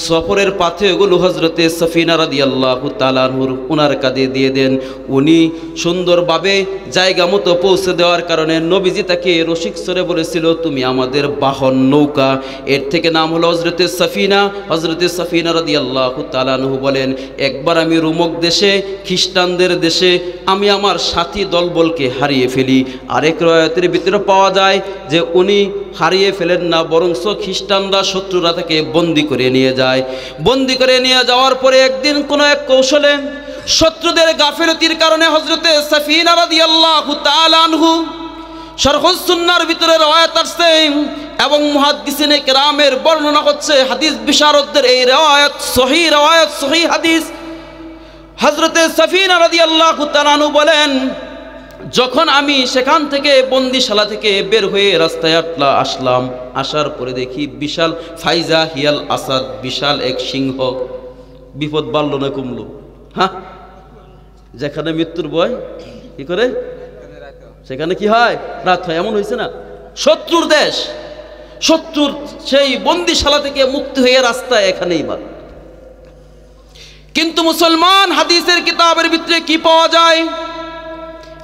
S1: সফরের পাথেয়গুলো হযরতে সাফিনা রাদিয়াল্লাহু তাআলা আনহুর ওনার কাঁধে দিয়ে দেন। উনি সুন্দরভাবে জায়গা মতো পৌঁছে দেওয়ার কারণে নবীজি তাকে রসিক স্বরে বলেছিল, তুমি আমাদের বাহন নৌকা। এর থেকে নাম হলো হযরতে সাফিনা। হযরতে সাফিনা রাদিয়াল্লাহু তাআলা আনহু বলেন, একবার আমি রোমক দেশে, খ্রিস্টানদের দেশে আমি আমার সাথী দলবলকে হারিয়ে ফেলি। আরেক রওয়ায়াতের ভিতরে পাওয়া যায় যে উনি হারিয়ে ফেলেন না, বরঞ্চ খ্রিস্টানরা শত্রুরা থেকে বন্দি করে নিয়ে যায়। বন্দি করে নিয়ে যাওয়ার পরে একদিন কোনো এক কৌশলে শত্রুদের গাফিলতির কারণে হযরতে সাফিনা রাদিয়াল্লাহু তাআলা আনহু শারহুস সুন্নাহর ভিতরে রওয়ায়াত আসছে এবং মুহাদ্দিসিনে কেরামের বর্ণনা হচ্ছে, হাদিস বিশারদদের এই রওয়ায়াত সহিহ হাদিস। হযরতে সাফিনা রাদিয়াল্লাহু তাআলা আনহু বলেন, যখন আমি সেখান থেকে বন্দিশালা থেকে বের হয়ে রাস্তায় আসলাম, আসার পরে দেখি বিশাল ফাইজা হিয়াল আসাদ, বিশাল এক সিংহ। বিপদ বাড়ল না কমলো? হ্যাঁ, যেখানে মৃত্যুর ভয় কি করে সেখানে কি হয়? রাত হয়। এমন হয়েছে না? শত্রুর দেশ, শত্রুর সেই বন্দিশালা থেকে মুক্তি হয়ে রাস্তায় এখানেই বাদ। কিন্তু মুসলমান হাদিসের কিতাবের ভিতরে কি পাওয়া যায়?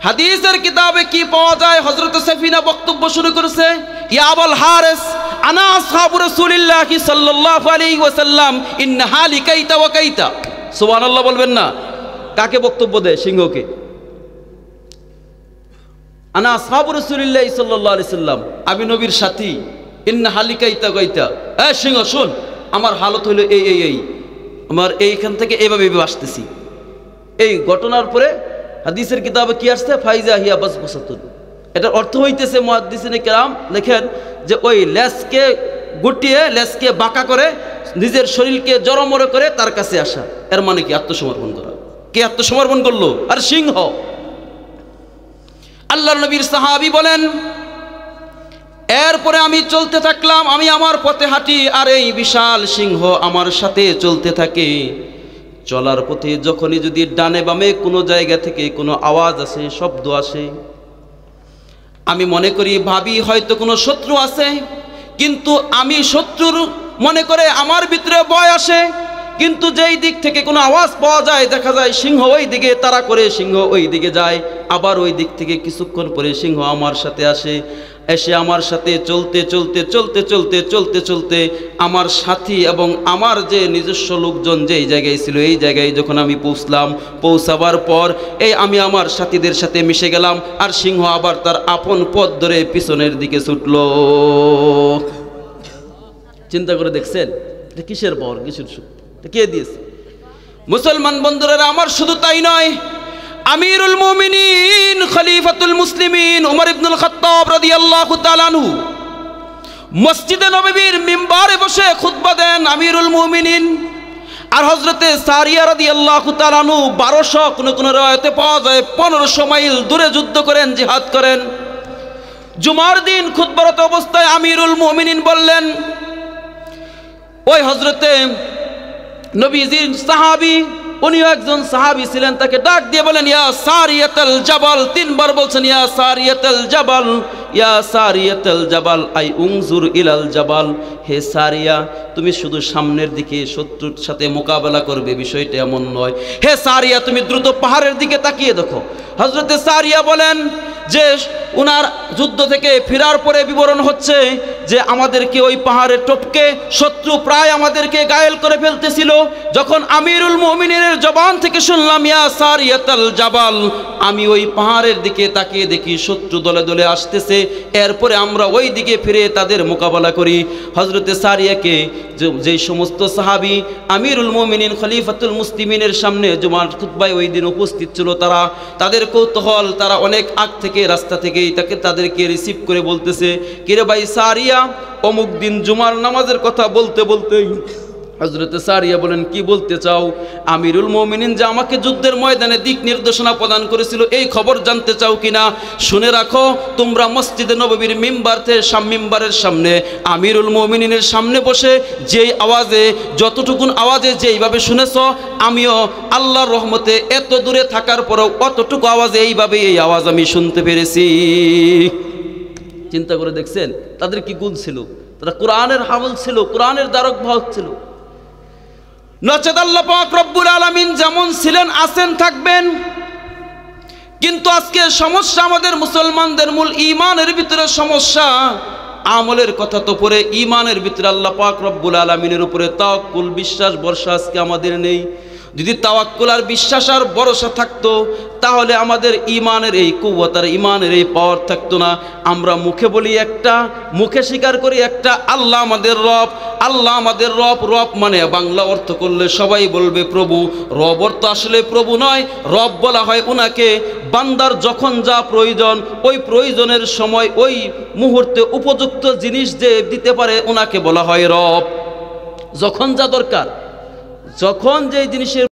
S1: হাদিসের কিতাবে কি পাওয়া যায়? হযরত সাফিনা বক্তব্য শুরু করেছে, ইয়া আবুল হারিস আনা আসহাবু রাসূলিল্লাহি সাল্লাল্লাহু আলাইহি ওয়াসাল্লাম ইন্না হালি কাইতা ওয়া কাইতা। সুবহানাল্লাহ বলবেন না? কাকে বক্তব্য দেয়? সিংহকে। আনা আসহাবু রাসূলিল্লাহি সাল্লাল্লাহু আলাইহি ওয়াসাল্লাম, আমি নবীর সাথী। ইন্না হালি কাইতা কাইতা, এ সিংহ শুন, আমার হালত হইল এই, আমার এইখান থেকে এইভাবে আসতেছি। এই ঘটনার পরে হাদিসের কিতাবে কি আসছে? ফাইজা হিয়া বাসবাসাতুন। এটার অর্থ হইতেছে মুহাদ্দিসিনে কেরাম লেখেন যে ওই লেজকে গুটিয়ে, লেজকে বাঁকা করে, নিজের শরীরকে জড়মড়ে করে তার কাছে আসা। এর মানে কি? আত্মসমর্পণ করা। কে আত্মসমর্পণ করলো? আর সিংহ। আল্লাহর নবীর সাহাবী বলেন, এরপরে আমি চলতে থাকলাম, আমি আমার পথে হাঁটি আর এই বিশাল সিংহ আমার সাথে চলতে থাকে। চলার পথে যখনই যদি ডানে বামে কোনো জায়গা থেকে কোনো আওয়াজ আসে, শব্দ আসে, আমি মনে করি, ভাবি হয়তো কোনো শত্রু আছে। কিন্তু আমি শত্রুর মনে করে আমার ভিতরে ভয় আসে। কিন্তু যেই দিক থেকে কোনো আওয়াজ পাওয়া যায়, দেখা যায় সিংহ ওই দিকে তাড়া করে, সিংহ ওই দিকে যায়। আবার ওই দিক থেকে কিছুক্ষণ পরে সিংহ আমার সাথে আসে, এসে আমার সাথে চলতে আমার সাথী এবং আমার যে নিজস্ব লোকজন যেই জায়গায় ছিল, এই জায়গায় যখন আমি পৌঁছাবার পর আমি আমার সাথীদের সাথে মিশে গেলাম। আর সিংহ আবার তার আপন পথ ধরে পিছনের দিকে ছুটল। চিন্তা করে দেখছেন এটা কিসের বর, কিসের সুখ, কে দিয়েছে? মুসলমান বন্ধুরা আমার, শুধু তাই নয়, আমিরুল মুমিনিন খলিফাতুল মুসলিমিন উমর ইবনুল খাত্তাব রাদিয়াল্লাহু তাআলা আনহু মসজিদে নববীর মিম্বারে বসে খুতবা দেন আমিরুল মুমিনিন। আর হযরতে সারিয়া রাদিয়াল্লাহু তাআলা আনহু 1200, কোন রায়াতে পাওয়া যায় 1500 মাইল দূরে যুদ্ধ করেন, জিহাদ করেন। জুমার দিন খুতবারত অবস্থায় আমিরুল মুমিনিন বললেন, ওই হযরতে নবীজির সাহাবী, উনিও একজন সাহাবী ছিলেন, তাকে ডাক দিয়ে বলেন, ইয়া সারিয়াতুল জাবাল। 3 বার বলছেন, ইয়া সারিয়াতুল জাবাল, ইয়া সারিয়াতুল জাবাল, আই উনজুর ইলাল জাবাল। হে সারিয়া, তুমি শুধু সামনের দিকে শত্রুর সাথে মোকাবেলা করবে, বিষয়টা এমন নয়। হে সারিয়া, তুমি দ্রুত পাহাড়ের দিকে তাকিয়ে দেখো। হযরতে সারিয়া বলেন যে উনার যুদ্ধ থেকে ফেরার পরে বিবরণ হচ্ছে যে আমাদেরকে ওই পাহাড়ে টপকে শত্রু প্রায় আমাদেরকে ঘায়েল করে ফেলতেছিল। যখন আমিরুল মুমিনিনের জবান থেকে শুনলাম ইয়া সারিয়াতুল জাবাল, আমি ওই পাহাড়ের দিকে তাকিয়ে দেখি শত্রু দলে দলে আসতেছে। এরপরে আমরা ওই দিকে ফিরে তাদের মোকাবেলা করি। হযরতে সারিয়াকে যেই সমস্ত সাহাবী আমিরুল মুমিনিন খলিফাতুল মুসলিমিনের সামনে জুমার খুতবায় ওই দিন উপস্থিত ছিল, তাদের কৌতূহল, তারা অনেক আগ থেকে রাস্তা থেকেই তাদেরকে রিসিভ করে বলতেছে, কিরে ভাই সারিয়া, অমুক দিন জুমার নামাজের কথা বলতে হযরতে সারিয়া বলেন, কি বলতে চাও? আমিরুল মুমিনিন যে আমাকে যুদ্ধের ময়দানে দিক নির্দেশনা প্রদান করেছিল, এই খবর জানতে চাও কিনা? শুনে রাখো, তোমরা মসজিদে নববীর মিম্বারের সামনে আমিরুল মুমিনিনের সামনে বসে যেই আওয়াজে, যতটুকুন আওয়াজে যেইভাবে শুনেছ, আমিও আল্লাহর রহমতে এত দূরে থাকার পরেও অতটুকু আওয়াজে এইভাবে এই আওয়াজ আমি শুনতে পেরেছি। চিন্তা করে দেখছেন তাদের কি গুণ ছিল? তারা কোরআনের হাফেজ ছিল, কোরআনের দ্বারক বাহক ছিল। নচেত আল্লাহ পাক রব্বুল আলামিন যেমন ছিলেন, আছেন, থাকবেন। কিন্তু আজকে সমস্যা আমাদের মুসলমানদের মূল ঈমানের ভিতরে সমস্যা। আমলের কথা তো পরে, ঈমানের ভিতরে আল্লাহ পাক রব্বুল আলামিনের উপরে তাওয়াক্কুল, বিশ্বাস, ভরসা আজকে আমাদের নেই। যদি তাওয়াক্কুল আর বিশ্বাস আর ভরসা থাকতো তাহলে আমাদের ইমানের এই কুওয়াত আর ইমানের এই পাওয়ার থাকতো না। আমরা মুখে বলি একটা, মুখে স্বীকার করি একটা, আল্লাহ আমাদের রব, আল্লাহ আমাদের রব। রব মানে বাংলা অর্থ করলে সবাই বলবে প্রভু। রব অর্থ আসলে প্রভু নয়, রব বলা হয় ওনাকে বান্দার যখন যা প্রয়োজন ওই প্রয়োজনের সময় ওই মুহূর্তে উপযুক্ত জিনিস যে দিতে পারে ওনাকে বলা হয় রব। যখন যা দরকার, যখন যে জিনিসের